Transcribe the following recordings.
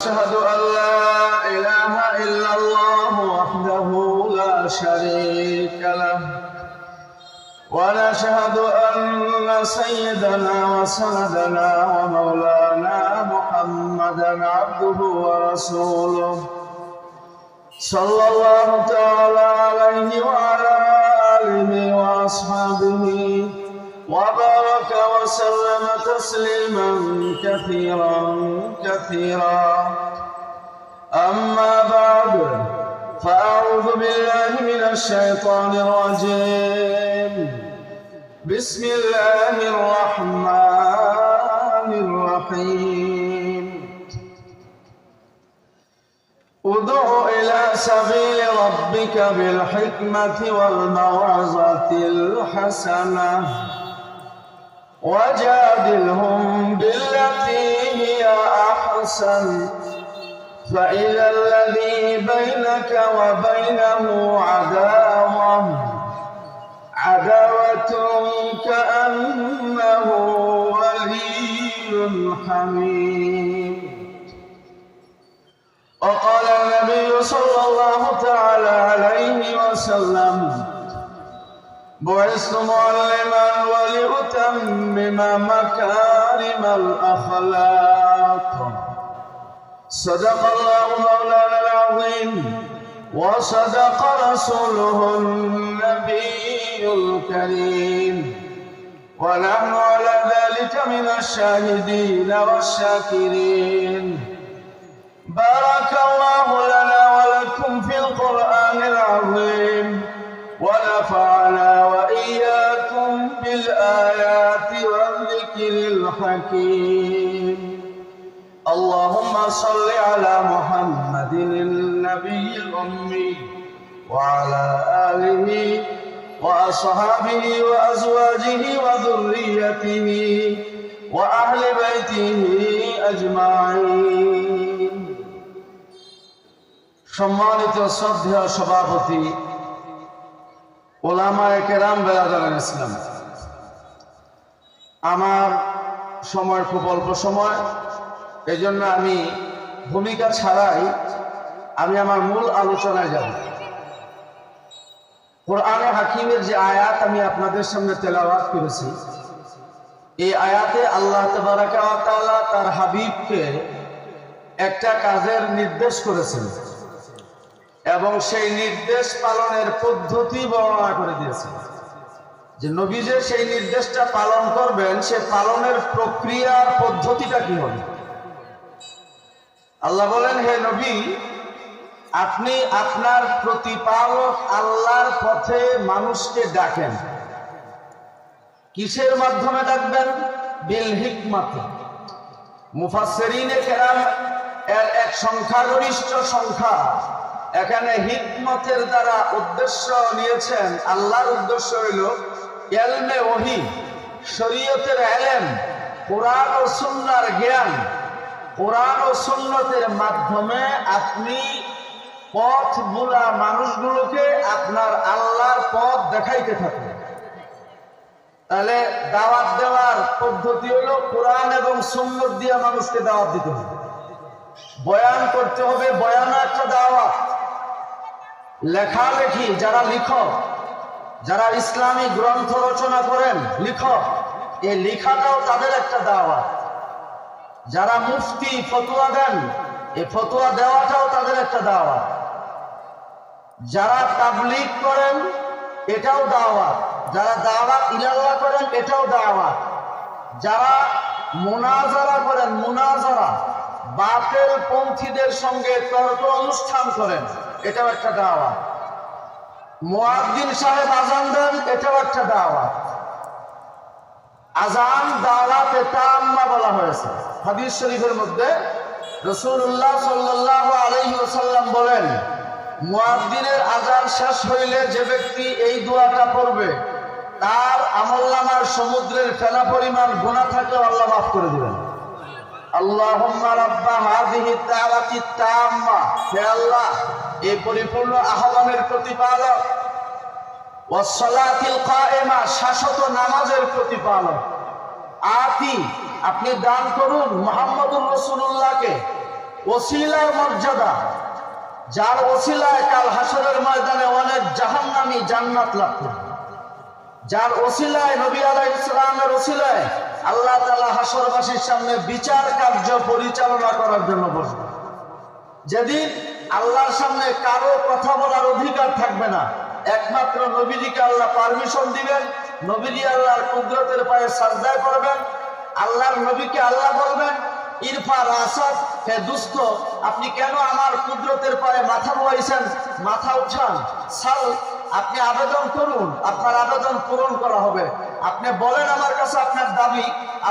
أشهد أن لا إله إلا الله وحده لا شريك له ونشهد أن سيدنا وسندنا ومولانا محمدا عبده ورسوله صلى الله تعالى عليه وعلى آله وأصحابه وبارك وسلم تسليما كثيرا أما بعد فأعوذ بالله من الشيطان الرجيم بسم الله الرحمن الرحيم ادع إلى سبيل ربك بالحكمة والموعظة الحسنة وجادلهم بالتي هي أحسن فإذا الذي بينك وبينه عداوة كأنه ولي حميم. وقال النبي صلى الله تعالى عليه وسلم بعثت معلما ولأتمم مكارم الأخلاق. صدق الله مولانا العظيم وصدق رسوله النبي الكريم ونحن على ذلك من الشاهدين والشاكرين. بارك الله لنا ولكم في القرآن العظيم ونفعنا وإياكم بالآيات والذكر الحكيم. اللهم صل على محمد النبي الأمي وعلى آله وأصحابه وأزواجه وذريته وأهل بيته أجمعين. সম্মানিত শ্রদ্ধেয় সভাপতি ওলামায়ে কেরাম বেরাদারান ইসলাম, আমার সময় খুব অল্প সময়, এই জন্য আমি ভূমিকা ছাড়াই আমি আমার মূল আলোচনায় যাব। কোরআনে হাকিমের যে আয়াত আমি আপনাদের সামনে তেলাওয়াত করেছি, এই আয়াতে আল্লাহ তাবারাকা ওয়া তাআলা তার হাবিবকে একটা কাজের নির্দেশ করেছেন এবং সেই নির্দেশ পালনের পদ্ধতি বর্ণনা করে দিয়েছেন যে নবী যে সেই নির্দেশটা পালন করবেন, সে পালনের প্রক্রিয়ার পদ্ধতিটা কি হবে। আল্লাহ বলেন, হে নবী, আপনি আপনার প্রতিপালক আল্লাহর পথে মানুষকে ডাকেন। কিসের মাধ্যমে ডাকবেন? বিল হিকমাতে। মুফাসসিরিনে কেরাম এর এক সংখ্যাগরিষ্ঠ সংখ্যা এখানে হিকমতের দ্বারা উদ্দেশ্য নিয়েছেন। আল্লাহর উদ্দেশ্য হইল ইলমে ওহী, শরীয়তের ইলম, কোরআন ও সুন্নাহর জ্ঞান। কোরআন ও সুন্নতের মাধ্যমে আপনি পথ ভোলা মানুষগুলোকে আপনার আল্লাহর পথ দেখাইতে থাকেন। তাহলে দাওয়াত দেওয়ার পদ্ধতি হলো কোরআন এবং সুন্নত দিয়ে মানুষকে দাওয়াত দিতে হবে। বয়ান করতে হবে, বয়ানও একটা দাওয়াত। লেখালেখি, যারা লিখক, যারা ইসলামী গ্রন্থ রচনা করেন, লিখক, এই লেখাটাও তাদের একটা দাওয়াত। যারা মুফতি ফতোয়া দেন, এই ফতোয়া দেওয়াটাও তাদের একটা দাওয়াত। যারা তাবলীগ করেন, এটাও দাওয়াত। যারা দাওয়াত ইলাল্লাহ করেন, এটাও দাওয়াত। যারা মুনাজারা করেন, মুনাজারা বাতিল পন্থীদের সঙ্গে তর্ক অনুষ্ঠান করেন, এটাও একটা দাওয়াত। মুয়াজ্জিন সাহেব আযান দেন, এটাও একটা দাওয়াত। আযান দাওয়াতে তাম্মা বলা হয়েছে। হাদিস শরীফের মধ্যে রাসূলুল্লাহ সাল্লাল্লাহু আলাইহি ওয়াসাল্লাম বলেন, মুয়াজ্জিনের আযান শেষ হইলে যে ব্যক্তি এই দোয়াটা পড়বে, তার আমলনামার সমুদ্রের ফেনা পরিমাণ গুনাহ থাকলেও আল্লাহ মাফ করে দিবেন। আল্লাহুম্মা রাব্বা হাযিহি দাওয়াতি তাম্মা, হে আল্লাহ, এই পরিপূর্ণ আহ্বানের প্রতিপালক, ওয়াস সালাতিল কায়েমা, শাশ্বত নামাজের প্রতিপালক, আতি আপনি দান করুন মুহাম্মদুর রাসূলুল্লাহকে ওসিলার মর্যাদা, যার ওসিলায় কাল হাসরের ময়দানে অনেক জাহান্নামী জান্নাত লাভ করবে, যার ওসিলায় নবী আলাইহিস সালামের ওসিলায় আল্লাহ তাআলা হাসরবাসীর সামনে বিচার কার্য পরিচালনা করার জন্য বসবে। যেদিন আল্লাহর সামনে কারো কথা বলার অধিকার থাকবে না, একমাত্র নবীজিকে আল্লাহ পারমিশন দিবেন, নবীজি আল্লাহর কুদরতের পায়ে সাজদায় করবেন, আল্লাহর নবীকে আল্লাহ বলবেন, ইরফা রাসাত, হে দুস্থ আপনি কেন আমার কুদরতের পায়ে মাথা নোয়াইছেন, মাথা উঠান, সাল আপনি আবেদন করুন, আপনার আবেদন পূরণ করা হবে, আপনি বলেন আমার কাছে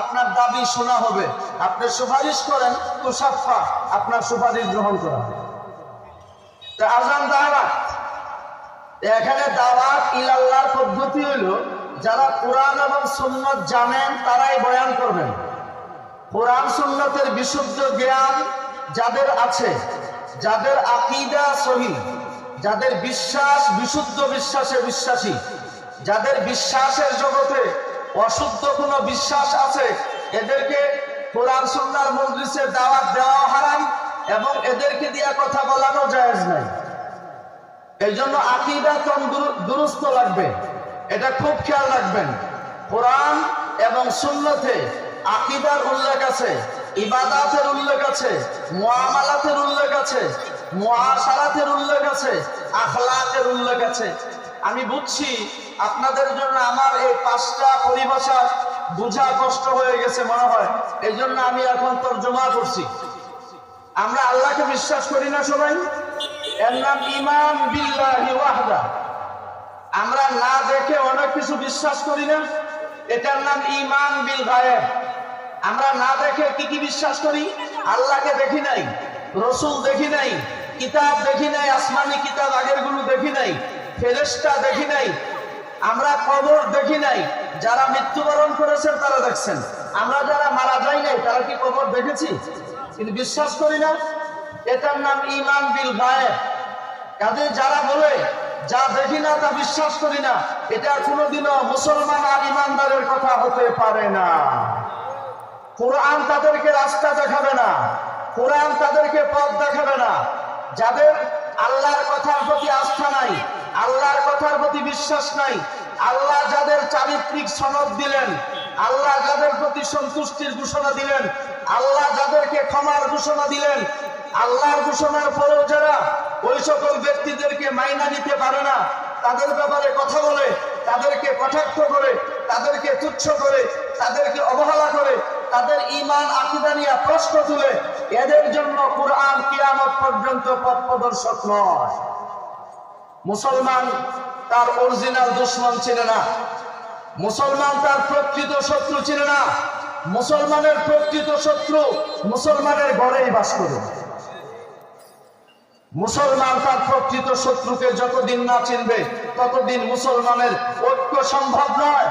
আপনার দাবি শোনা হবে, আপনি সুপারিশ করেন তুষাফা, আপনার সুপারিশ গ্রহণ করা হবে। তো আযান দাওয়াত, এখানে দাওয়াত ইলাল্লাহর পদ্ধতি হলো যারা কোরআন এবং সুন্নাত জানেন তারাই বয়ান করবেন। কোরআন সুন্নাতের বিশুদ্ধ জ্ঞান যাদের আছে, যাদের আকীদা সহিহ, যাদের বিশ্বাস বিশুদ্ধ বিশ্বাসে বিশ্বাসী, যাদের বিশ্বাসের জগতে অশুদ্ধ কোনো বিশ্বাস আছে, এদেরকে কোরআন সুন্নাহর মজলিসে দাওয়াত দেওয়া হারাম এবং এদেরকে দিয়ে কথা বলানো জায়েজ নাই। এই জন্য আকীদা দুরুস্ত লাগবে, এটা খুব খেয়াল রাখবেন। কোরআন এবং সুন্নতে আকীদার উল্লেখ আছে, ইবাদাতের উল্লেখ আছে, মুআমালাতের উল্লেখ আছে, মুআশারাতের উল্লেখ আছে, আখলাকের উল্লেখ আছে। আমি বুঝছি আপনাদের জন্য আমার এই 5টা পরিভাষা বোঝা কষ্ট হয়ে গেছে মনে হয়, এই জন্য আমি এখন তরজমা করছি। আমরা আল্লাহকে বিশ্বাস করি না সবাই, এর নাম ঈমান বিল্লাহি ওয়াহদা। আমরা না দেখে অনেক কিছু বিশ্বাস করি না, এটার নাম ঈমান বিল গায়ব। আমরা না দেখে কি কি বিশ্বাস করি? আল্লাহকে দেখি নাই, রসুল দেখি নাই, কিতাব দেখি নাই, আসমানি কিতাব আগের গুলো দেখি নাই, ফেরেশতা দেখি নাই, আমরা কবর দেখি নাই। যারা মৃত্যুবরণ করেছেন তারা দেখছেন, আমরা যারা মারা যাই নাই তারা কি কবর দেখেছি? কিন্তু বিশ্বাস করি না, এটার নাম ঈমান বিল গায়ব। কাজে যারা বলে যা দেখি না তা বিশ্বাস করি না, এটা কোনোদিনও মুসলমান আর ইমানদারের কথা হতে পারে না। কোরআন তাদেরকে রাস্তা দেখাবে না, কোরআন তাদেরকে পথ দেখাবে না। যাদের আল্লাহর কথার প্রতি আস্থা নাই, আল্লাহর কথার প্রতি বিশ্বাস নাই, আল্লাহ যাদের চারিত্রিক সনদ দিলেন, আল্লাহ যাদের প্রতি সন্তুষ্টির ঘোষণা দিলেন, আল্লাহ যাদেরকে ক্ষমার ঘোষণা দিলেন, আল্লাহর ঘোষণার পরেও যারা ওই সকল ব্যক্তিদেরকে মাইনা নিতে পারে না, তাদের ব্যাপারে কথা বলে, তাদেরকে কটাক্ষ করে, তাদেরকে তুচ্ছ করে, তাদেরকে অবহেলা করে, তাদের ঈমান আকীদা নিয়ে প্রশ্ন তুলে, এদের জন্য কুরআন কিয়ামত পর্যন্ত পথ প্রদর্শক নয়। মুসলমান তার অরিজিনাল দুশমন ছিল না, মুসলমান তার প্রকৃত শত্রু ছিল না। মুসলমানের প্রকৃত শত্রু মুসলমানের ঘরেই বাস করে। মুসলমান তার প্রকৃত শত্রুকে যতদিন না চিনবে ততদিন মুসলমানের ঐক্য সম্ভব নয়।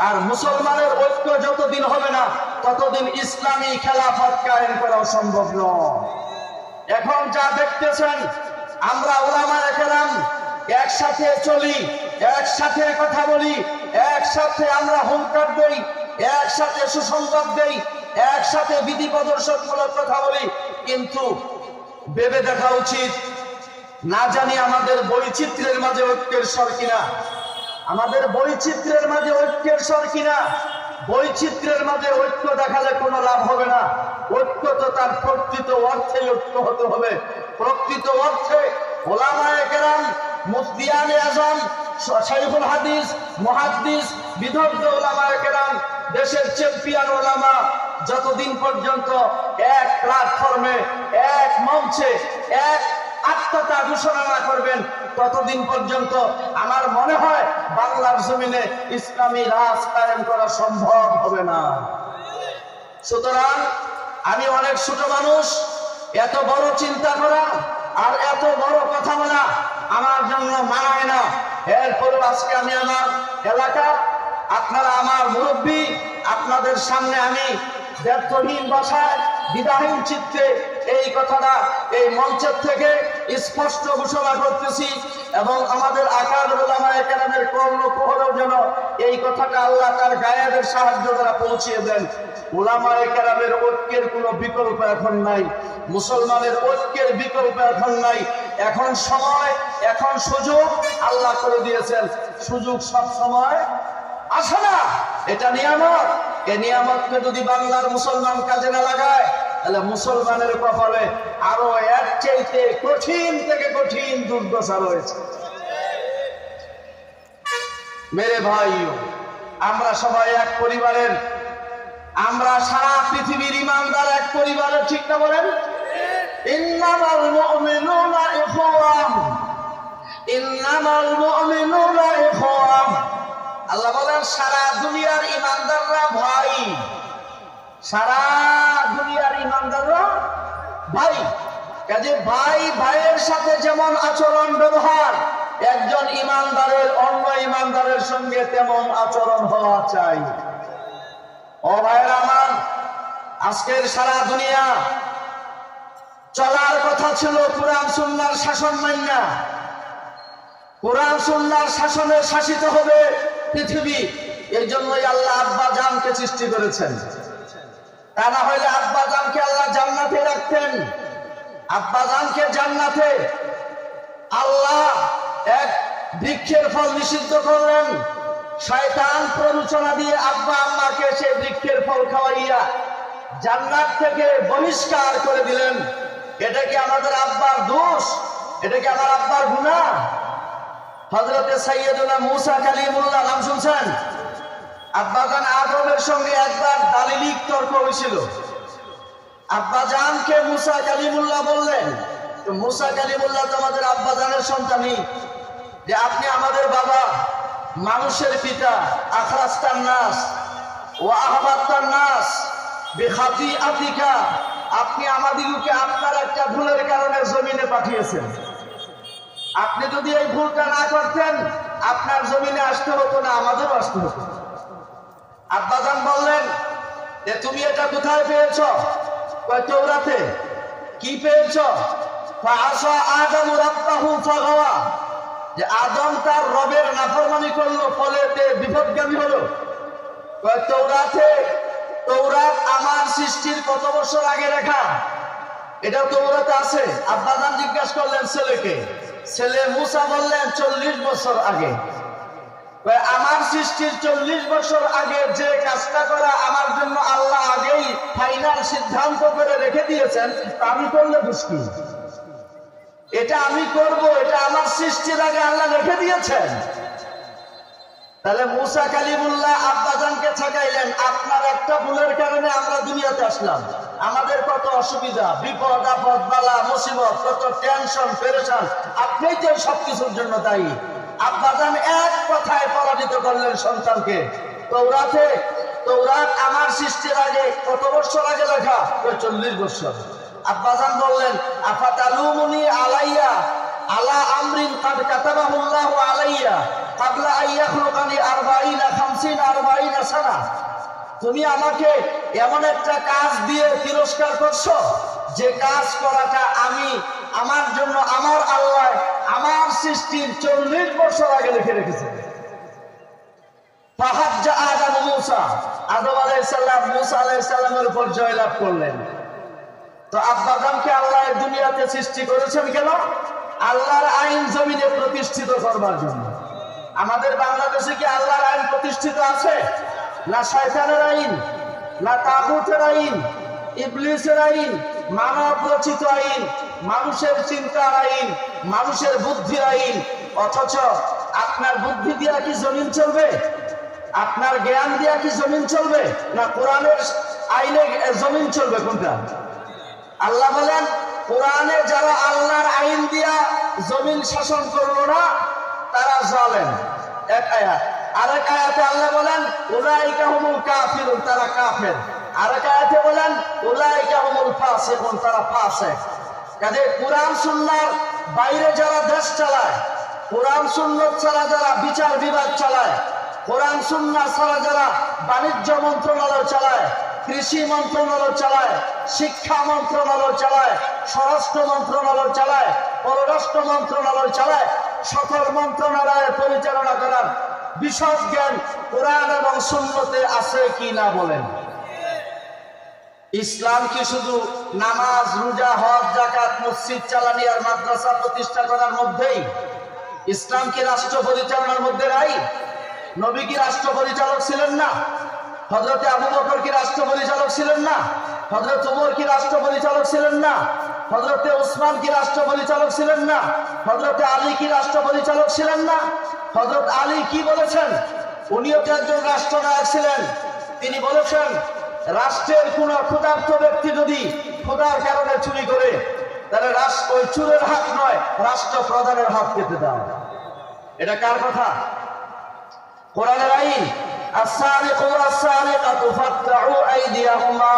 আর মুসলমানের ঐক্য যতদিন হবে না ততদিন ইসলামী খেলাফত কায়েম করা সম্ভব নয়। এখন যা দেখতেছেন, আমরা উলামায়ে কেরাম একসাথে চলি, একসাথে কথা বলি, একসাথে আমরা হুঙ্কার দেই, একসাথে সুসংবাদ দেই, একসাথে বিধি প্রদর্শনমূলক কথা বলি, কিন্তু ভেবে দেখা উচিত না জানি আমাদের বৈচিত্র্যের মাঝে ঐক্যের স্বর কিনা, আমাদের বৈচিত্র্যের মাঝে ঐক্যের স্বর কিনা। বৈচিত্র্যের মাঝে ঐক্য দেখালে কোনো লাভ হবে না। ঐক্য তো তার প্রকৃত অর্থে ঐক্য হতে হবে। প্রকৃত অর্থে উলামায়ে কেরাম, মুফতিয়ানে আযম, শাইখুল হাদিস, মুহাদ্দিস, বিদগ্ধ উলামায়ে কেরাম, দেশের চ্যাম্পিয়ন উলামা যতদিন পর্যন্ত এক প্ল্যাটফর্মে, এক মঞ্চে, এক আত্মতা ঘোষণা না করবেন ততদিন পর্যন্ত আমার মনে হয় বাংলার জমিনে ইসলামী রাজ কায়েম করা সম্ভব হবে না। সুতরাং আমি অনেক ছোট মানুষ, এত বড় চিন্তা করা আর এত বড় কথা বলা আমার জন্য মানায় না। এরপরে আজকে আমি আমার এলাকা, আপনারা আমার মুরব্বী, আপনাদের সামনে আমি ব্যর্থহীন ভাষায়, দ্বিধাহীন চিত্তে এই কথাটা এই মঞ্চের থেকে স্পষ্ট ঘোষণা করতেছি এবং আমাদের আকাবের উলামায়ে কেরামের কর্ণকুহরেও যেন এই কথাটা আল্লাহ তার গায়েবের সাহায্য দ্বারা পৌঁছিয়ে দেন। উলামায়ে কেরামের ঐক্যের কোনো বিকল্প এখন নাই। মুসলমানের ঐক্যের বিকল্প এখন নাই। এখন সময়, এখন সুযোগ আল্লাহ করে দিয়েছেন। সুযোগ সব সময় আসে না, এটা নিয়ামত। এই নিয়ামতকে যদি বাংলার মুসলমান কাজে না লাগায়, তাহলে মুসলমানের কপালে আরো এর চাইতে কঠিন থেকে কঠিন দুর্দশা রয়েছে। মেরে ভাই, আমরা সবাই এক পরিবারের, আমরা সারা পৃথিবীর ইমানদার এক পরিবারের, ঠিক না বলেন? ইন্নামাল মুমিনুনা ইখওয়ান, ইন্নামাল মুমিনুনা ইখওয়ান। আল্লাহ বলেন সারা দুনিয়ার ইমানদাররা ভাই, সারা দুনিয়ার ইমানদাররা ভাই। কাজে ভাই ভাইয়ের সাথে যেমন আচরণ ব্যবহার, একজন ইমানদারের অন্য ইমানদারের সঙ্গে তেমন আচরণ হওয়া চাই। ও ভাইয়ের আমার, আজকের সারা দুনিয়া চলার কথা ছিল কুরআন সুন্নাহর শাসন মাইনা। কুরআন সুন্নাহর শাসনে শাসিত হবে পৃথিবী। এর জন্যই আল্লাহ আব্বা জানকে সৃষ্টি করেছেন। তা না হলে আব্বা জানকে আল্লাহ জান্নাতে রাখতেন। আব্বা জানকে জান্নাতে আল্লাহ এক বৃক্ষের ফল নিষিদ্ধ করলেন। শয়তান প্ররোচনা দিয়ে আব্বা আম্মাকে সেই বৃক্ষের ফল খাওয়াইয়া জান্নাত থেকে বহিষ্কার করে দিলেন। এটা কি আমাদের আব্বার দোষ? এটা কি আমার আব্বার গুনাহ? হযরতে সাইয়্যিদুনা মুসা কালিমুল্লাহ নাম শুনছেন? আব্বাজান আদমের সঙ্গে একবার দালিলিক তর্ক হয়েছিল। আব্বাজানকে মুসা কালিমুল্লাহ বললেন, তো মুসা কালিমুল্লাহ তো আমাদের আব্বাজানের সন্তানই, যে আপনি আমাদের বাবা, মানুষের পিতা, আখরাস্তান নাস ওয়া আহবাত্তান নাস বিখাতিআতিকা, আপনি আমাদিগকে আপনার একটা ভুলের কারণে জমিনে পাঠিয়েছেন। আপনি যদি এই ভুলটা না করতেন, আপনার জমিনে আসতে হতো না, আমাদেরও আসতে হতো। আব্বাজান বললেন যে তুমি এটা কোথায় পেয়েছ? কয় তাওরাতে। কি পেয়েছ? ফাআসা আদামু রাব্বাহু ফাগাওয়া, যে আদম তার রবের নাফরমানি করলো, ফলেতে বিপদগামী হলো। কয় তাওরাতে। তাওরাত আমার সৃষ্টির কত বছর আগে লেখা, এটা তাওরাতে আছে। আব্বাজান জিজ্ঞাসা করলেন ছেলেকে, ছেলে মুসা বললেন 40 বছর আগে। আমার সৃষ্টির 40 বছর আগে যে কাজটা করা আমার জন্য আল্লাহ আগেই ফাইনাল সিদ্ধান্ত করে রেখে দিয়েছেন, তা আমি করলে দুষ্কি? এটা আমি করব, এটা আমার সৃষ্টির আগে আল্লাহ রেখে দিয়েছেন। তাহলে মুসা কালিমুল্লাহ আব্বাজানকে ঠকাইলেন, আপনার একটা ভুলের কারণে আমরা দুনিয়াতে আসলাম। আমাদের কত অসুবিধা, বিপদ আপদ, বালা মুসিবত, কত টেনশন পেরেশান, আপনিই তো সবকিছুর জন্য দায়ী। আব্বাজান এক কথায় পরাজিত করলেন সন্তানকে। তাওরাতে, তাওরাত আমার সৃষ্টির আগে কত বছর আগে লেখা? 40 বছর। আব্বাজান বললেন আফাতালুমুনি আলাইয়া আলা আমরিন কাদ কাতাবাহুল্লাহু আলাইয়া ক্বাবলা আইয়াখলুকানি 40 সানা। তুমি আমাকে এমন একটা কাজ দিয়ে তিরস্কার করছো, যে কাজ করাটা আমি আমার জন্য আমার আল্লাহ আমার সৃষ্টির 40 বছর আগে লিখে রেখেছে। ফাহাজ্জা আদম মুসা, আদম আলাইহিস সালাম মুসা আলাইহিস সালামের উপর জয়লাভ করলেন। তো আব্বাজানকে আল্লাহ দুনিয়াতে সৃষ্টি করেছেন কেন? আল্লাহর আইন জমিনে প্রতিষ্ঠিত করবার জন্য। আমাদের বাংলাদেশে কি আল্লাহর আইন প্রতিষ্ঠিত আছে? না শয়তানের আইন, না তাগুতের আইন, ইবলিসের আইন, মানব রচিত আইন, মানুষের চিন্তার আইন, মানুষের বুদ্ধির আইন। অথচ আপনার বুদ্ধি দিয়া কি জমিন চলবে? আপনার জ্ঞান দিয়া কি জমিন চলবে? না কোরআনের আইনে জমিন চলবে? কোনটা? আল্লাহ বলেন কোরআনে যারা আল্লাহর আইন দিয়া জমিন শাসন করলো না, তারা জালেম। এক আয়াত। আরেক আয়াতে আল্লাহ বলেন উলাইকা হুমুল কাফিরুন, তারা কাফের। আরেক আয়াতে বলেন উলাইকা হুমুল ফাসিকুন, তারা ফাসিক। কাজে কোরআন সুন্নাহর বাইরে যারা দেশ চালায়, কোরআন সুন্নাহ ছাড়া যারা বিচার বিভাগ চালায়, কোরআন সুন্নাহ ছাড়া যারা বাণিজ্য মন্ত্রণালয় চালায়, কৃষি মন্ত্রণালয় চালায়, শিক্ষা মন্ত্রণালয় চালায়, স্বরাষ্ট্র মন্ত্রণালয় চালায়, পররাষ্ট্র মন্ত্রণালয় চালায়, সকল মন্ত্রণালয়ের পরিচালনা করার বিশদ জ্ঞান কোরআন এবং সুন্নতে আছে কি না বলেন? ইসলাম কি শুধু নামাজ, রোজা, হজ, যাকাত, মসজিদ চালানি আর মাদ্রাসা প্রতিষ্ঠা করার মধ্যেই। ইসলাম কি রাষ্ট্র পরিচালনার মধ্যে নাই? নবী কি রাষ্ট্র পরিচালক ছিলেন না? হযরত আবু বকর কি রাষ্ট্র পরিচালক ছিলেন না? হযরত ওমর কি রাষ্ট্র পরিচালক ছিলেন না? হযরত উসমান কি রাষ্ট্র পরিচালক ছিলেন না? হযরত আলী কি রাষ্ট্র পরিচালক ছিলেন না? হযরত আলী কি বলেছেন? উনিও তো একজন রাষ্ট্রনায়ক ছিলেন। তিনি বলেছেন, রাষ্ট্রের কোন ক্ষুধার্ত ব্যক্তি যদি ক্ষুধার কারণে চুরি করে, তাহলে ওই চুরের হাত নয়, রাষ্ট্র প্রধানের হাত কেটে দাও। এটা কার কথা? কোরআনের আইন। السارق والسارقة فاقطعوا أيديهما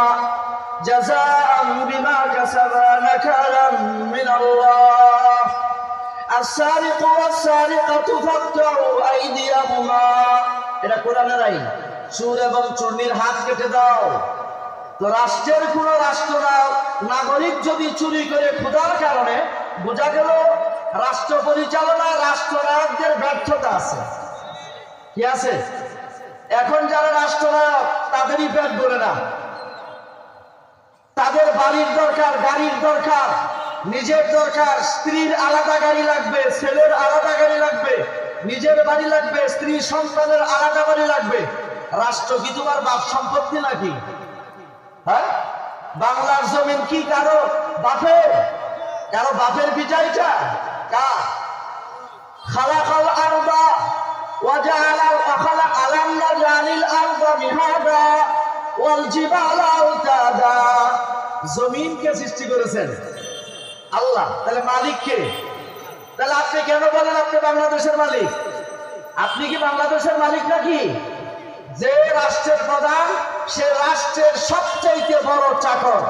جزاء بما كسبا نكالا من الله السارق والسارقة فاقطعوا أيديهما এটা কোরআনের আইন। চোর এবং চোরনির হাত কেটে দাও। তো রাষ্ট্রের কোন নাগরিক যদি চুরি করে ক্ষুধার কারণে, বোঝা গেল রাষ্ট্র পরিচালনায় রাষ্ট্রনায়কদের ব্যর্থতা আছে। কি আছে? এখন যারা রাষ্ট্রনায়ক তাদেরই পেট ভরে না। তাদের বাড়ির দরকার, গাড়ির দরকার, নিজের দরকার। স্ত্রীর আলাদা গাড়ি লাগবে, ছেলের আলাদা গাড়ি লাগবে, নিজের বাড়ি লাগবে, স্ত্রী সন্তানের আলাদা বাড়ি লাগবে। রাষ্ট্র কি তোমার বাপ সম্পত্তি নাকি? হ্যাঁ, বাংলার জমিন কি কারো বাপের? কারো বাপের বিজয়টা কার? খালাকাল আরদা وجعل وخلق لم نجعل الارض مهادا والجبال اوتادا জমিনকে সৃষ্টি করেছেন আল্লাহ। তাহলে মালিক কে? তাহলে আপনি কেন বলেন আপনি বাংলাদেশের মালিক? আপনি কি বাংলাদেশের মালিক নাকি? যে রাষ্ট্রের প্রধান, সে রাষ্ট্রের সবচেয়ে বড় চাকর।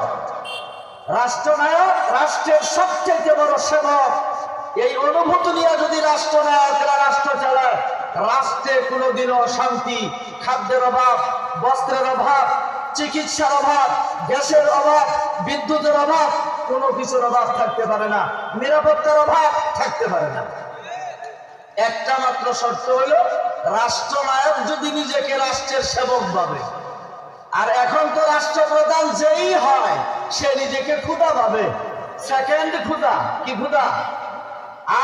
রাষ্ট্রনায়ক রাষ্ট্রের সবচেয়ে বড় সেবক। এই অনুভূতি নিয়ে যদি রাষ্ট্রনায়করা রাষ্ট্র চালায়, রাষ্ট্রে কোনোদিনও শান্তি, খাদ্যের অভাব, বস্ত্রের অভাব, চিকিৎসার অভাব, গ্যাসের অভাব, বিদ্যুতের অভাব, কোনো কিছুর অভাব থাকতে পারে না, নিরাপত্তার অভাব থাকতে পারে না। একটা মাত্র শর্ত হলো, রাষ্ট্রনায়ক যদি নিজেকে রাষ্ট্রের সেবক ভাবে। আর এখন তো রাষ্ট্রপ্রধান যেই হয়, সে নিজেকে ক্ষুধা ভাবে। সেকেন্ড ক্ষুধা। কি ক্ষুধা?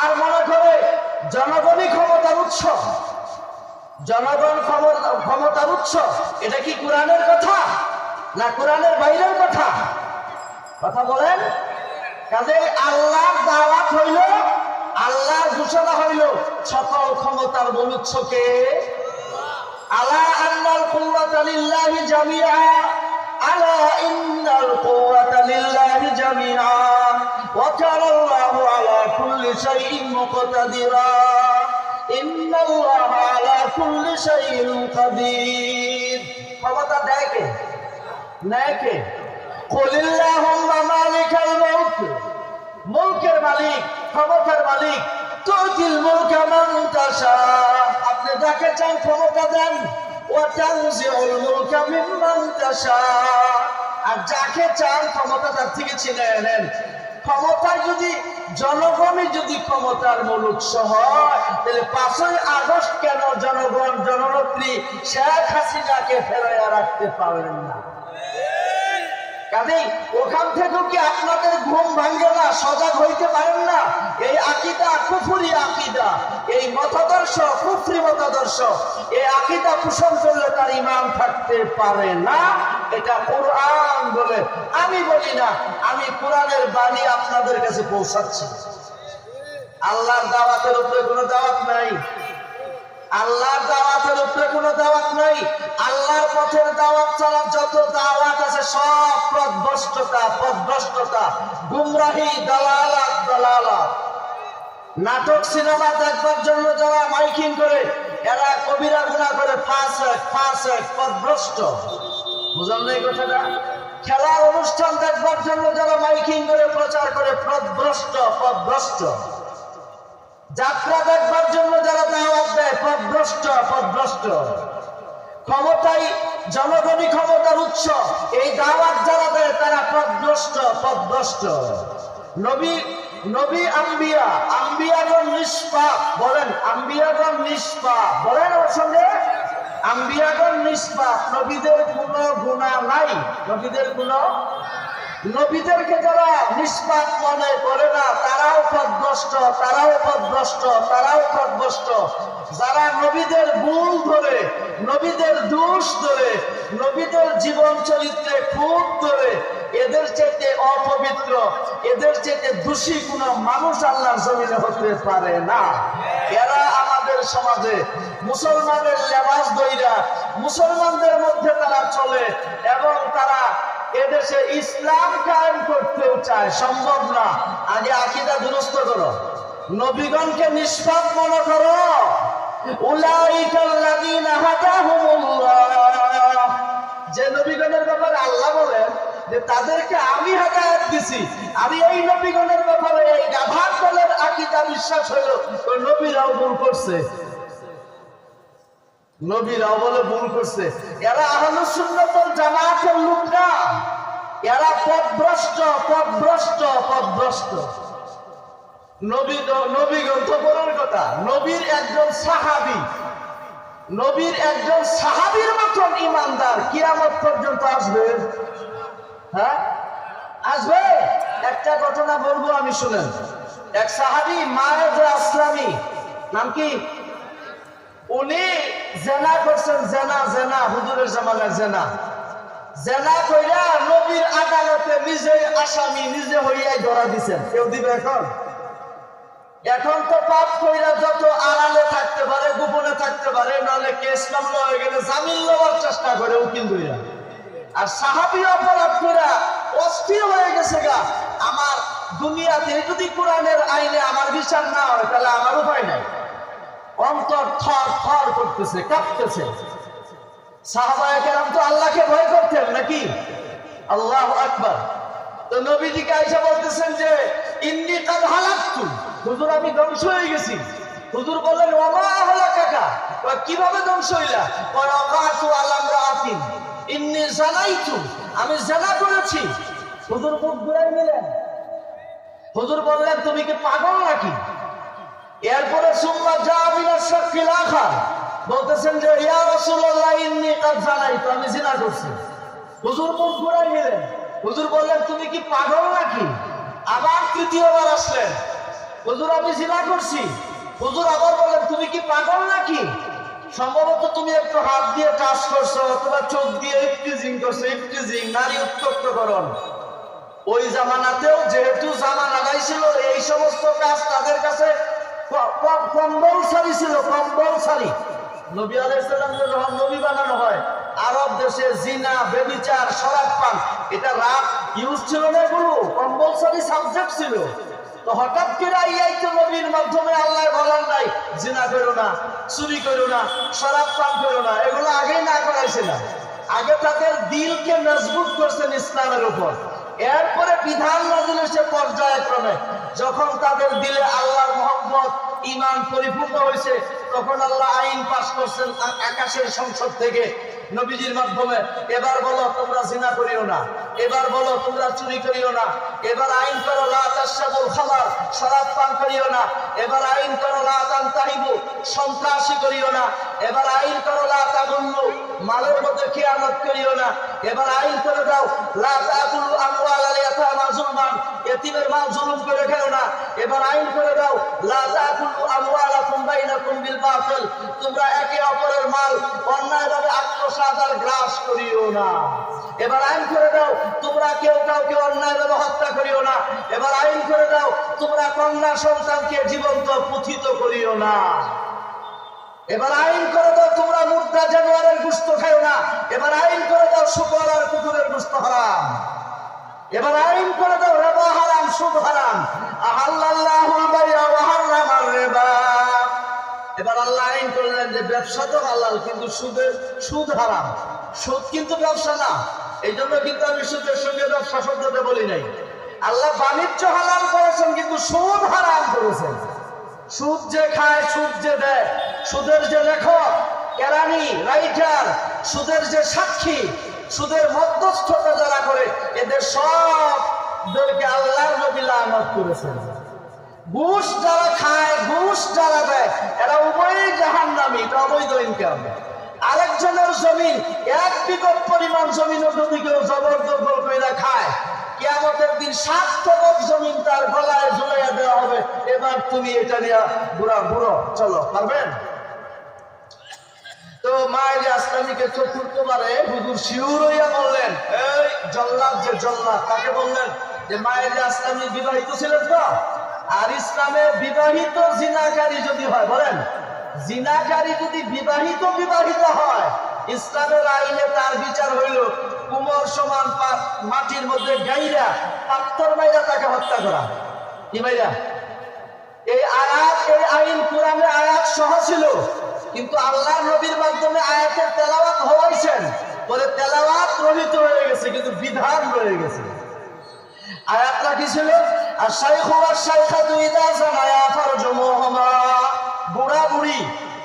আর মনে করে জনগণই ক্ষমতার উৎস, জনগণ ক্ষমতার উৎস। এটা কি কোরআনের কথা না কোরআনের বাইরের কথা? কথা বলেন। কাজে আল্লাহর দাওয়াত হইল, আল্লাহর ঘোষণা হইল, সকল ক্ষমতার মূল উৎসকে আলা আন্নাল কুওয়াতা লিল্লাহি জামিআ, আলা ইন্নাল কুওয়াতা লিল্লাহি জামিআ ওয়া কানা আল্লাহু আলা কুল্লি শাইইন মুকতাদিরা ইন্নাল্লাহা আলা কুল্লি শাইইন কাদির। ক্ষমতা দেয় কে? নেয় কে? কুলিল্লাহুম্মা মালিকাল মুলক, মুলকের মালিক, ক্ষমতার মালিক। তুতিল মুলকা মান তাশা, আপনি যাকে চান ক্ষমতা দেন। ওয়া তানজিউল মুলকা মিম্মান তাশা, আর যাকে চান ক্ষমতা তার থেকে ছিনে নেন। ক্ষমতা যদি জনগণই যদি ক্ষমতার মূল উৎস হয়, তাহলে 5ই আগস্ট কেন জনগণ জননেত্রী শেখ হাসিনাকে ফেরাইয়া রাখতে পারবেন না? কাজেই ওখান থেকেও কি আপনাদের ঘুম ভাঙে না? সজাগ হইতে পারেন না? এই আকীদা কুফরি আকীদা, এই মতাদর্শ কুফরি মতাদর্শ, এই আকীদা পোষণ করলে তার ঈমান থাকতে পারে না। এটা কোরআন বলে, আমি বলি না। আমি কোরআনের বাণী আপনাদের কাছে পৌঁছাচ্ছি। আল্লাহর দাওয়াতের উপরে কোনো দাওয়াত নাই। আল্লাহর দাওয়াতের উপরে কোনো দাওয়াত নাই। আল্লাহর পথের দাওয়াত ছাড়া যত দাওয়াত আছে সব পথভ্রষ্টতা, পথভ্রষ্টতা, গুমরাহি, দালালাত, দালালাত। নাটক সিনেমা দেখবার জন্য যারা মাইকিং করে, এরা কবিরা গুনাহ করে, ফাসিক, ফাসিক, পথভ্রষ্ট। বুঝলেন না এই কথাটা? খেলার অনুষ্ঠান দেখবার জন্য যারা মাইকিং করে, প্রচার করে, পথভ্রষ্ট, পথভ্রষ্ট। যাত্রা দেখবার জন্য যারা দাওয়াত দেয়, পথভ্রষ্ট, পথভ্রষ্ট। ক্ষমতাই জনগণই ক্ষমতার উৎস, এই দাওয়াত যারা দেয় তারা পথভ্রষ্ট, পথভ্রষ্ট। নবী আম্বিয়া, আম্বিয়াগণ নিষ্পাপ। বলেন আম্বিয়াগণ নিষ্পাপ। বলেন ওর সঙ্গে, আম্বিয়াগণ নিষ্পাপ। নবীদের কোনো গুনাহ নাই, নবীদের কোনো। নবীদেরকে যারা নিষ্পাপ মনে করে না তারাও পথভ্রষ্ট, তারাও পথভ্রষ্ট, তারাও পথভ্রষ্ট। যারা নবীদের ভুল ধরে, নবীদের দোষ ধরে, নবীদের জীবন চরিত্রে খুব ধরে, এদের চাইতে অপবিত্র, এদের চাইতে দোষী কোনো মানুষ আল্লাহর জমিনে হতে পারে না। এরা আমাদের সমাজে মুসলমানের লেবাস দইরা মুসলমানদের মধ্যে তারা চলে এবং তারা এদেশে ইসলাম কায়েম করতেও চায়। সম্ভব না। আগে আকীদা দুরস্ত করো, নবীগণকে নিষ্পাপ মনে করো। উলাইকাল্লাযীনা হাদাহুমুল্লাহ, যে নবীগণের ব্যাপারে আল্লাহ বলেন যে তাদেরকে আমি হেদায়েত দিছি, আমি এই নবীগণের ব্যাপারে এই গাধার দলের আকীদা বিশ্বাস হইল ওই নবীরাও ভুল করছে, নবীরাও বলে ভুল করছে। এরা আহলুস সুন্নাত ওয়াল জামাতের লোক না, এরা পথভ্রষ্ট, পথভ্রষ্ট, পথভ্রষ্ট। নবীগণ তো বলার কথা, নবীর একজন সাহাবী, নবীর একজন সাহাবীর মতন ইমানদার কিয়ামত পর্যন্ত আসবে। হ্যাঁ আসবে। একটা ঘটনা বলবো আমি, শুনেন। এক সাহাবী মায়েদ আসলামী, নাম কি? উনি জেনা করছেন, জেনা, জেনা, হুজুরের জামানার জেনা, জেনা কইরা নবীর আদালতে নিজে আসামি, নিজে হইয়াই ধরা দিছেন। কেউ দিবে এখন? এখন তো পাপ কইরা যত আড়ালে থাকতে পারে, গোপনে থাকতে পারে, নাহলে কেস মামলা হয়ে গেলে জামিন লওয়ার চেষ্টা করে উকিল কইরা। আর সাহাবী অপরাধ কইরা অস্থির হয়ে গেছে গা, আমার দুনিয়াতে যদি কোরআনের আইনে আমার বিচার না হয় তাহলে আমার উপায় নাই। অন্তর থর থর করতেছে, কাঁপতেছে। সাহাবায়ে কেরাম তো আল্লাহকে ভয় করতেন নাকি? আল্লাহু আকবার। তো নবীজিকে আয়েশা বলতেছেন যে ইন্নী কাদ হালাকতু, হুজুর আমি ধ্বংস হয়ে গেছি। হুজুর বললেন ওমা হালাকাকা, কিভাবে ধ্বংস হইলা? ওয়াকাতু আলা ইমরাআতিন ইন্নী জানাইতু, আমি জিনা করেছি। হুজুর মুখ ঘুরাই নিলেন। হুজুর বললেন তুমি কি পাগল নাকি? এরপরে সুম্মা জাআ মিনাশ শাক্কিল আখার, বলতেছেন যে ইয়া রাসূলুল্লাহ ইন্নী কাদ জানাইতু, আমি জিনা করছি। হুজুর মুখ ঘুরাই নিলেন। হুজুর বললেন তুমি কি পাগল নাকি? আবার তৃতীয়বার আসলেন। হুজুর আমি জিনা করছি। হুজুর আবার বললেন তুমি কি পাগল নাকি? সম্ভবত তুমি একটু হাত দিয়ে টাচ করছো অথবা চোখ দিয়ে ইফটিজিং করছো, ইফটিজিং নারী উত্তক্তকরণ। ওই জামানাতেও যেহেতু জামানা গাইছিল এই সমস্ত কাজ তাদের কাছে কম্পালসারি ছিল, কম্পালসারি। নবী আলাইহিস সালামকে যখন নবী বানানো হয়, আরব দেশে জিনা, ব্যভিচার, শরাব পান, এটা রাপ ইউজ ছিল না, এগুলো কম্পালসারি সাবজেক্ট ছিল। তো হঠাৎ করে এই তো নবীর মাধ্যমে আল্লাহ বলেন নাই জিনা করো না, চুরি করো না, শরাব পান করো না, এগুলো আগেই না করাইছে না। আগে তাদের দিলকে মজবুত করছেন ইসলামের উপর। এরপরে বিধান নাযিল হয়েছে পর্যায়ক্রমে। যখন তাদের দিলে আল্লাহর মহব্বত, ঈমান পরিপূর্ণ হয়েছে, তখন আল্লাহ আইন পাস করছেন আকাশের সংসদ থেকে নবীজির মাধ্যমে। এবার বলো তোমরা জিনা করিও না, এবার বলো তোমরা চুরি করিও না, এবার আইন করো লা তাশরাবুল খামার, শরাব পান করিও না, এবার আইন করো লা তানতাহিবু, সন্ত্রাসী করিও না, এবার আইন করো লা তাগুল্লু, মালের মধ্যে খেয়ানত করিও না, এবার আইন করে দাও লা তাকুলু আমওয়ালাল ইয়াতামা যুলমান, ইতিমের মাল জুলুম করে খেও না, এবার আইন করে দাও লা তাকুলু আমওয়ালাকুম বাইনাকুম বিল বাতিল, তোমরা একে অপরের মাল অন্যায়ভাবে আত্মসাৎ আর গ্রাস করিও না। এবার আইন করে দাও তোমরা কেউ কাউকে অন্যায়ভাবে হত্যা করিও না। এবার আইন করে দাও তোমরা কন্যা সন্তানকে জীবন্ত পুথিত করিও না। এবার আইন করে দাও তোমরা মুর্দা জানোয়ারের গোশত খাও না। এবার আইন করে দাও শুকর আর কুকুরের গোশত হারাম। এবার আইন করে দাও রিবা হারাম, সুদ হারাম। আহাল্লাল্লাহুল বাই'a ওয়া হারামার রিবা। এবার আল্লাহ আইন করলেন যে ব্যবসা তো হালাল, কিন্তু সুদ হারাম। সুদ কিন্তু ব্যবসা না, এই জন্য কিন্তু আমি সুদের সঙ্গে ব্যবসা শব্দটা বলি নাই। আল্লাহ বাণিজ্য হালাল করেছেন কিন্তু সুদ হারাম করেছেন। সুদ যে খায়, সুদ যে দেয়, সুদের যে লেখক, কেরানি, রাইটার, সুদের যে সাক্ষী, সুদের মধ্যস্থতা যারা করে, এদের সবদেরকে আল্লাহর নবী লানত করেছেন। ঘুষ যারা খায়, ঘুষ যারা দেয়, এরা উভয়ই জাহান্নামী, এটা অবৈধ ইনকাম। আরেকজনের জমিন, 1 বিঘত পরিমাণ জমিনও যদি কেউ জবরদখল করে খায়, কিয়ামতের দিন 7 তবক জমিন তার গলায় ঝুলাইয়া দেওয়া হবে। এবার তুমি এটা নিয়ে বুড়ো চলো, পারবেন? তো মায়ের আসলামীকে চতুর্থবারে হুজুর শিউর হইয়া বললেন, এই জল্লাদ, যে জল্লাদ তাকে বললেন যে মায়ের আসলামী বিবাহিত ছিলেন তো? আর ইসলামে বিবাহিত জিনাকারী যদি হয়, বলেন জিনাকারী যদি বিবাহিত হয়, ইসলামের আইনে তার বিচার হইল কুমোর সমান মাটির মধ্যে গাইরা পাথর মাইরা তাকে হত্যা করা। কি মাইরা? এই আইন কোরআনে আয়াত সহ ছিল, কিন্তু আল্লাহ নবীর মাধ্যমে আয়াতের তেলাওয়াত হওয়াইছেন, বলে তেলাওয়াত রহিত হয়ে গেছে কিন্তু বিধান রয়ে গেছে। আয়াতটা কি ছিল? আশ-শাইখু ওয়াশ-শাইখাতু ইযা যানায়া ফারজুমুহুমা, বুড়া বুড়ি,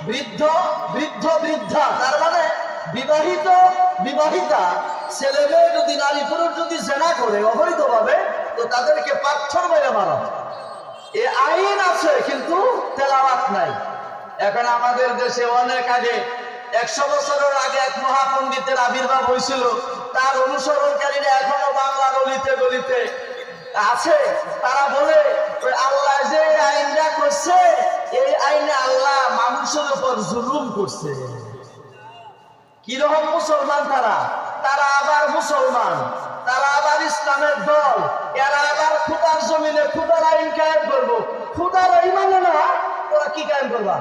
বৃদ্ধ বৃদ্ধা, তার মানে বিবাহিতা ছেলে মেয়ে যদি, নারী পুরুষ যদি জেনা করে অবৈধভাবে, তো তাদেরকে পাথর মেরে মারা। এ আইন আছে কিন্তু তেলাওয়াত নাই। এখন আমাদের দেশে অনেক আগে, 100 বছরের আগে এক মহাপণ্ডিতের আবির্ভাব হয়েছিল, তার অনুসরণকারীরা এখনো বাংলা গলিতে আছে। তারা বলে আল্লাহ যে আইনটা করছে, এই আইনে আল্লাহ মানুষের উপর জুলুম করছে। কিরকম মুসলমান তারা আবার মুসলমান, তারা আবার ইসলামের দল, এরা আবার খুদার জমিনে খুদার আইন কায়েম করবো। খুদার আইন মানে না, ওরা কি কায়েম করবা?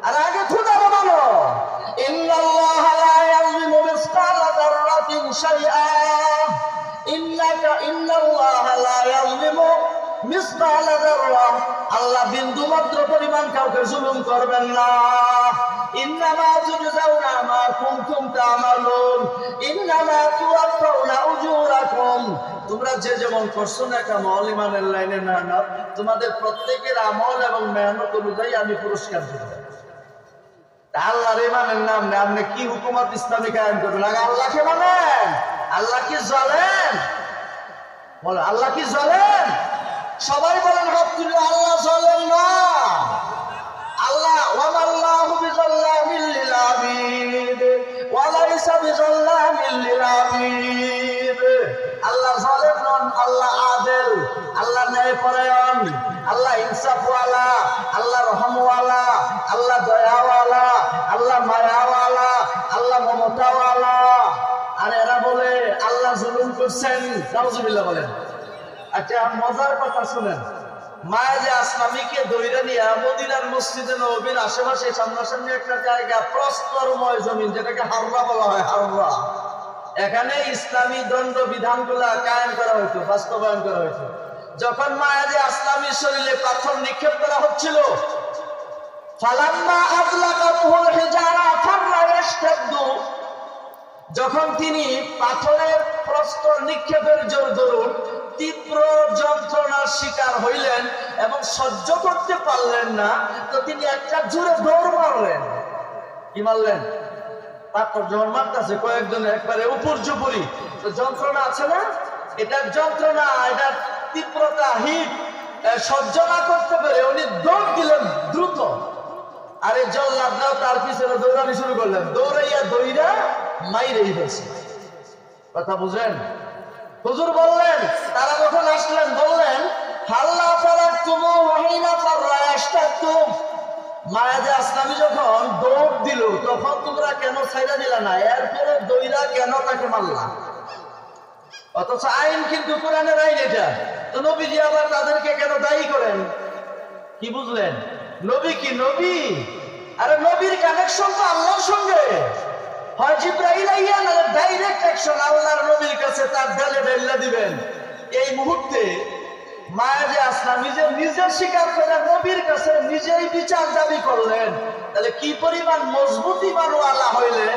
আর আগে খুদার মানো। ইন্নাল্লাহা লা ইয়াযলিমু মিসকালা যাররাতিন শাইআ, ইন্নাল্লাহা লা ইয়াযলিমু মিসকালা যাররা, আল্লাহ বিন্দু মাত্র পরিমাণ কাউকে জুলুম করবেন না। ইন্নামা তুজজাউনা মা কুনতুম তা'মালুন, ইন্নামা তুওয়াফাউনা উজুরাকুম, তোমরা যে যেমন করছো না কামল ইমানের লাইনে মেহনত, তোমাদের প্রত্যেকের আমল এবং মেহনত অনুযায়ী আমি পুরস্কার দেব। আল্লাহর ইমানের নাম নেই, আপনি কি হুকুমত ইসলামী কায়েম করবেন? আগে আল্লাহকে মানেন। আল্লাহ কি জালেম? বলে আল্লাহ কি জালেম? সবাই বলেন রব্বুল, আল্লাহ জালেম না। আল্লাহ ওয়ামাল্লাহু বিযাল্লামিল লিল আবিদ ওয়া লাইসা বিযাল্লামিল লিল আবিদ। আল্লাহ জালেম নন, আল্লাহ আদেল, আল্লাহ ন্যায়পরায়ণ, আল্লাহ ইনসাফওয়ালা, আল্লাহ রহমওয়ালা, আল্লাহ দয়াওয়ালা, আল্লাহ মায়াওয়ালা, আল্লাহ মমতাওয়ালা। আর এরা বলে আল্লাহ জুলুম করছেন। নাউজুবিল্লাহ বলেন। আচ্ছা, মজার কথা শুনেন, মায়ের আসলামীকে দইরা নিয়ে মদিনার মসজিদে নববীর আশেপাশে সামনাসামনি একটা জায়গা, প্রস্তরময় জমিন, যেটাকে হাররা বলা হয়, হাররা। এখানে ইসলামী দণ্ড বিধানগুলা কায়েম করা হইতো, বাস্তবায়ন করা হইতো। যখন মায়ের আসলামীর শরীরে পাথর নিক্ষেপ করা হচ্ছিল, ফালাম্মা আযলাকাহুল হিজারা ফাররা ইয়াশতাদ্দু, যখন তিনি পাথরের প্রস্তর নিক্ষেপের জোর দরুন তীব্র যন্ত্রণার শিকার হইলেন এবং সহ্য করতে পারলেন না, তো তিনি একটা জোরে দৌড় মারলেন। কি মারলেন? পাথর যখন মারতেছে কয়েকজন একবারে উপর জুপুরি, তো যন্ত্রণা আছে না, এটার যন্ত্রণা, এটার তীব্রতা, হিট সহ্য না করতে পেরে উনি দৌড় দিলেন দ্রুত। আরে জল্লাদরাও তার পিছনে দৌড়ানি শুরু করলেন, দৌড়া মাইরেই ফেলছে। কথা বুঝেন? হুজুর বললেন, তারা যখন আসলেন বললেন, হাল্লা ফারাকতুমু ওয়াহিনা ফারায়াশতাতুম, মায়াজে আসলামী যখন দৌড় দিল তখন তোমরা কেন ছাইড়া দিলা না? এরপরে দইরা কেন তাকে মারলা? অথচ আইন কিন্তু কোরআনের আইন এটা। তো নবীজি আবার তাদেরকে কেন দায়ী করেন? কি বুঝলেন? নবী কি নবী? আরে নবীর কানেকশন তো আল্লাহর সঙ্গে। হয় জিবরাইল আইয়া, না ডাইরেক্ট অ্যাকশন আল্লাহর নবীর কাছে তার ডালে ডাইলা দিবেন। এই মুহূর্তে মায়াজে আসলামী যে নিজের স্বীকার করে নবীর কাছে নিজেই বিচার দাবি করলেন, তাহলে কি পরিমাণ মজবুত ঈমানওয়ালা হইলে,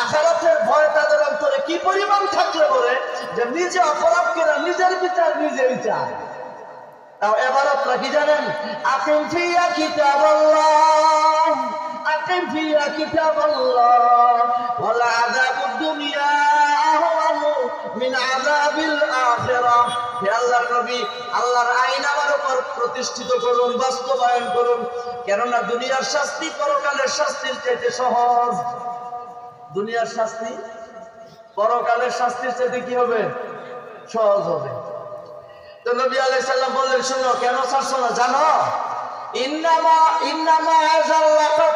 আখিরাতের ভয় তাদের অন্তরে কি পরিমাণ থাকলে বলে যে নিজে অপরাধ করে নিজের বিচার নিজেই চায়। তাও এবারতটা কি জানেন? আকিম ফিয়া কিতাবাল্লাহ, আকিম ফিয়া কিতাবাল্লাহ ওয়াল আযাবুদ দুনিয়া আহওয়ানু মিন আযাবিল আখিরাহ। হে আল্লাহর নবী, আল্লাহর আইন আমার উপর প্রতিষ্ঠিত করুন, বাস্তবায়ন করুন, কেননা দুনিয়ার শাস্তি পরকালের শাস্তির চাইতে সহজ। দুনিয়ার শাস্তি পরকালের শাস্তির চাইতে কি হবে? সহজ হবে। তো নবী আলাইহিস সালাম বললেন, শুনো, কেন ছাড়ছো না জানো? ইন্নামা আযাল্লাকা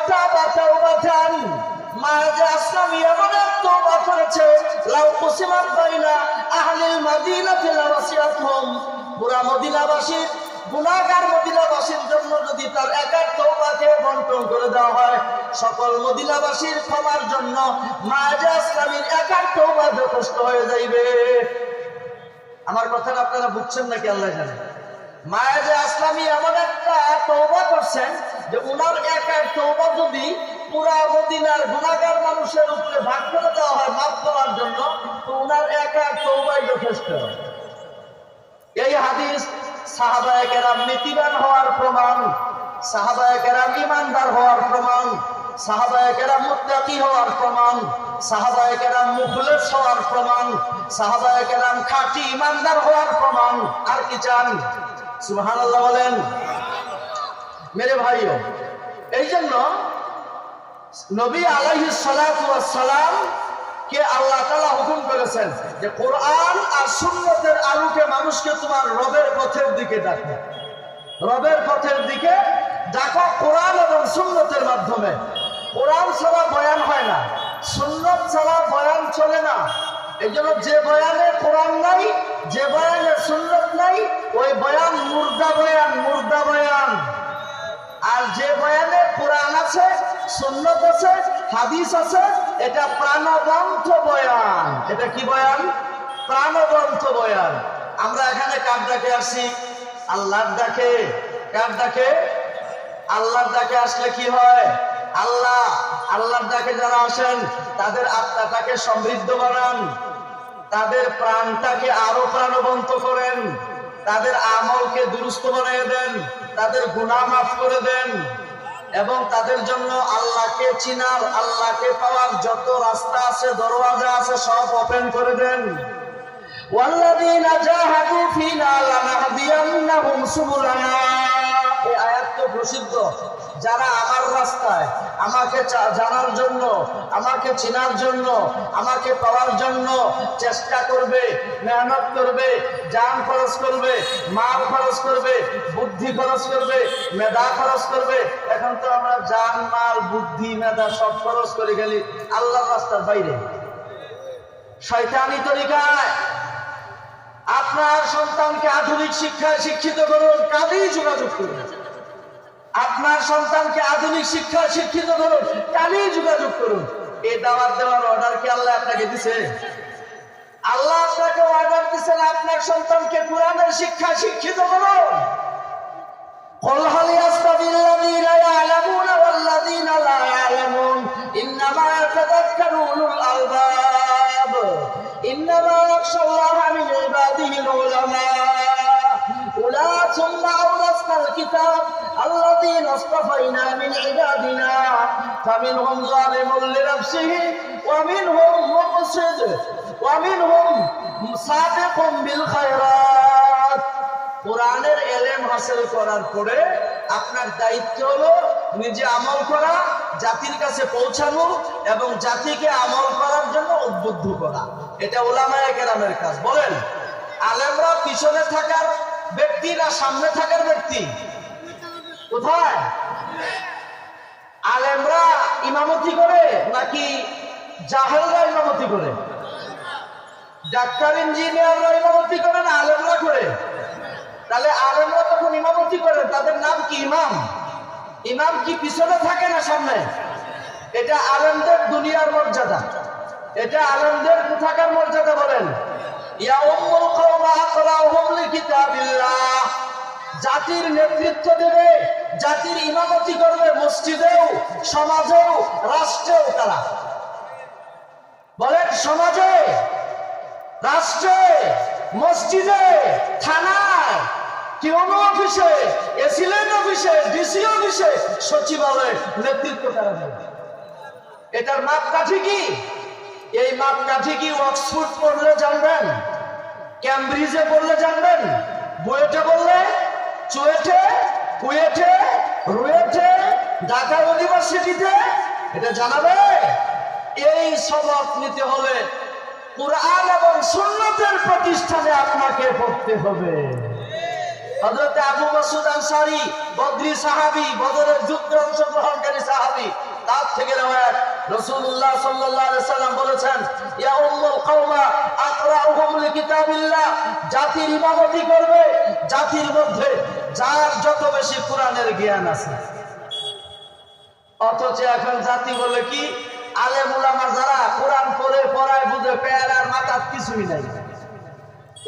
তাওবাতান, মা আসলামী এমন এক তওবা করেছে, লাউ কুসিমাত বাইনা আহলিল মাদিনাতি লাওয়াসিয়াতহুম, পুরা মদিনাবাসীর গুনাহগার মদিনাবাসীর জন্য যদি তার একার তওবাকে বন্টন করে দেওয়া হয়, সকল মদিনাবাসীর ক্ষমার জন্য মা আসলামীর একার তওবা যথেষ্ট হয়ে যাইবে। আমার কথাটা আপনারা বুঝছেন নাকি আল্লাহ জানে। মায়াজে আসলামী এমন একটা তওবা করছেন যে উনার একার তওবা যদি পুরা মদিনার গুনাহগার মানুষের উপরে ভাগ করে দেওয়া হয় মাফ করার জন্য, তো উনার একার তওবাই যথেষ্ট। এই হাদিস সাহাবায়ে কেরাম নীতিবান হওয়ার প্রমাণ, সাহাবায়ে কেরাম ঈমানদার হওয়ার প্রমাণ, সাহাবায়ে কেরাম মুত্তাকি হওয়ার প্রমাণ, সাহাবায়ে কেরাম মুখলেস হওয়ার প্রমাণ, সাহাবায়ে কেরাম খাঁটি ঈমানদার হওয়ার প্রমাণ। আর কি চান? সুবহানাল্লাহ বলেন। মেরে ভাইও, এই জন্য নবী আলাইহিস সালাতু ওয়াস সালাম কে আল্লাহ তাআলা হুকুম করেছেন যে কোরআন আর সুন্নতের আলোকে মানুষকে তোমার রবের পথের দিকে ডাকো, রবের পথের দিকে ডাকো কোরআন এবং সুন্নতের মাধ্যমে। কোরআন ছাড়া বয়ান হয় না, সুন্নত ছাড়া বয়ান চলে না। এই জন্য যে বয়ানে কোরআন নাই, যে বয়ানে সুন্নত নাই, ওই বয়ান মুর্দা বয়ান, মুর্দা বয়ান। আর যে বয়ানে কোরআন আছে, সুন্নত আছে, হাদিস আছে, এটা প্রাণবন্ত বয়ান। এটা কি বয়ান? প্রাণবন্ত বয়ান। আমরা এখানে কার ডাকে আসি? আল্লাহর ডাকে। কার ডাকে? আল্লাহর ডাকে আসলে কি হয়? আল্লাহর ডাকে যারা আসেন তাদের আত্মাটাকে সমৃদ্ধ বানান, তাদের প্রাণটাকে আরো প্রাণবন্ত করেন, তাদের আমলকে দুরুস্ত বানিয়ে দেন, তাদের গুনাহ মাফ করে দেন এবং তাদের জন্য আল্লাহকে চিনার, আল্লাহকে পাওয়ার যত রাস্তা আছে, দরওয়াজা আছে, সব ওপেন করে দেন। ওয়াল্লাযীনা জাহাদু ফীনা লানাহদিয়ান্নাহুম সুবুলানা। এই আয়াত তো প্রসিদ্ধ। যারা আমার রাস্তায় আমাকে জানার জন্য, আমাকে চিনার জন্য, আমাকে পাওয়ার জন্য চেষ্টা করবে, মেহনত করবে, জান খরচ করবে, মাল খরচ করবে, বুদ্ধি খরচ করবে, মেধা খরচ করবে। এখন তো আমরা জান, মাল, বুদ্ধি, মেধা সব খরচ করে গেলি আল্লাহর রাস্তার বাইরে, শয়তানি তরিকায়। আপনার সন্তানকে আধুনিক শিক্ষায় শিক্ষিত করুন, কাজেই যোগাযোগ করুন। আপনার সন্তানকে আধুনিক শিক্ষায় শিক্ষিত করুন, কাজেই যোগাযোগ করুন। এই দাওয়াত দেওয়ার অর্ডার কি আল্লাহ আপনাকে দিছে? আল্লাহ আপনাকে অর্ডার দিচ্ছেন আপনার সন্তানকে কোরআনের শিক্ষায় শিক্ষিত করুন। قل هل يستوي الذين يعلمون والذين لا يعلمون إنما يتذكر أولو الألباب إنما يخشى الله من عباده العلماء ثم أورثنا الكتاب الذين اصطفينا من عبادنا فمنهم ظالم لنفسه ومنهم مقتصد ومنهم سابق بالخيرات। কোরআনের ইলম হাসিল করার পরে আপনার দায়িত্ব হলো নিজে আমল করা, জাতির কাছে পৌঁছানো এবং জাতিকে আমল করার জন্য উদ্বুদ্ধ করা। এটা উলামায়ে কেরামের কাজ। বলেন, আলেমরা পিছনে থাকার ব্যক্তি না সামনে থাকার ব্যক্তি? কোথায়? আলেমরা ইমামতি করে নাকি জাহেলরা ইমামতি করে? ডাক্তার ইঞ্জিনিয়াররা ইমামতি করে না আলেমরা করে? তাহলে আলেমরা তখন ইমামতি করে, তাদের নাম কি? ইমাম। ইমাম কি পিছনে থাকে না সামনে? এটা আলেমদের দুনিয়ার মর্যাদা, এটা আলেমদের কোথাকার মর্যাদা? বলেন, ইয়া উম্মুল কওমা আকরাউহুম লিকিতাবিল্লাহ। জাতির নেতৃত্ব দেবে, জাতির ইমামতি করবে মসজিদেও, সমাজেও, রাষ্ট্রেও। তারা বলেন, সমাজে, রাষ্ট্রে, মসজিদে, থানায়, টিউনো অফিসে, এসিলেন্ট অফিসে, ডিসি অফিসে, সচিবালয়ে নেতৃত্ব করা যাবে। এটার মাপকাঠি কি? এই মাপকাঠি কি অক্সফোর্ড পড়লে জানবেন, ক্যামব্রিজে পড়লে জানবেন, বুয়েটে পড়লে, চুয়েটে, কুয়েটে, রুয়েটে, ঢাকা ইউনিভার্সিটিতে এটা জানাবে? এই সবক নিতে হলে কোরআন এবং সুন্নতের প্রতিষ্ঠানে আপনাকে পড়তে হবে। হযরত আবু মাসউদ আনসারী বদরি সাহাবী, বদরের যুদ্ধে অংশগ্রহণকারী সাহাবী, তার থেকে রওয়ায়াত রাসূলুল্লাহ সাল্লাল্লাহু আলাইহি সাল্লাম বলেছেন, ইয়া উম্মুল কওমা আকরাউহুম লিকিতাবিল্লাহ, জাতির ইমামতি করবে জাতির মধ্যে যার যত বেশি কোরআনের জ্ঞান আছে। অথচ এখন জাতি বলে কি, আলেম উলামা যারা কোরআন পড়ে পড়ায় বুঝে পেয়ারার মাথার কিছুই নাই,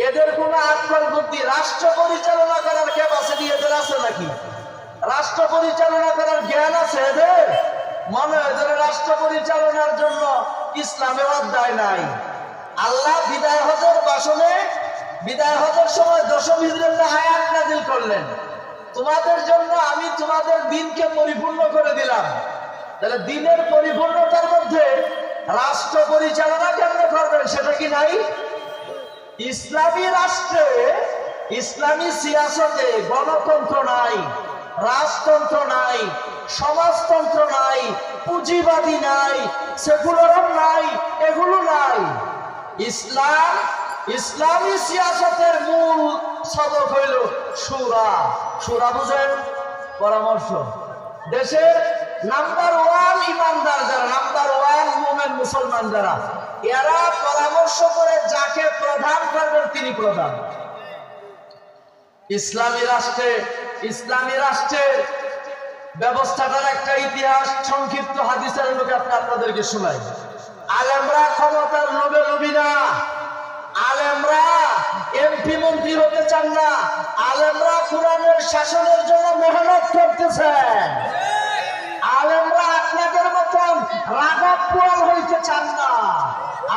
এদের কোন আকল বুদ্ধি রাষ্ট্র পরিচালনা করার ক্যাপাসিটি এদের আছে নাকি? রাষ্ট্র পরিচালনা করার জ্ঞান আছে এদের? মনে হয় এদের রাষ্ট্র পরিচালনার জন্য ইসলামে অধ্যায় নাই। আল্লাহ বিদায় হজের ভাষণে, বিদায় হজের সময় দশম হিজরীতে আয়াত নাযিল করলেন, তোমাদের জন্য আমি তোমাদের দিনকে পরিপূর্ণ করে দিলাম। তাহলে দিনের পরিপূর্ণতার মধ্যে রাষ্ট্র পরিচালনা কেমনে করবেন সেটা কি নাই? ইসলামী রাষ্ট্রে, ইসলামী সিয়াসতে গণতন্ত্র নাই, রাজতন্ত্র নাই, সমাজতন্ত্র নাই, পুঁজিবাদী নাই, সেকুলার নাই, এগুলো নাই। ইসলাম, ইসলামী সিয়াসতের মূল সবক হইল শুরা। শুরা বুঝেন? পরামর্শ। দেশের নাম্বার ওয়ান ইমানদার যারা, নাম্বার ওয়ান মুমিন মুসলমান যারা, এরা পরামর্শ করে যাকে প্রধান করবেন তিনি প্রধান। ইসলামী রাষ্ট্রে, ইসলামী রাষ্ট্রের ব্যবস্থাটার একটা ইতিহাস সংক্ষিপ্ত হাদিসের লোকে আপনাদেরকে শোনাই। আলেমরা ক্ষমতার লোভে লোভী না, আলেমরা এমপি মন্ত্রী হতে চান না, আলেমরা কোরআনের শাসনের জন্য মেহনত করতেছেন। আলেমরা আপনাদের মতন রাঘব বোয়াল হইতে চান না,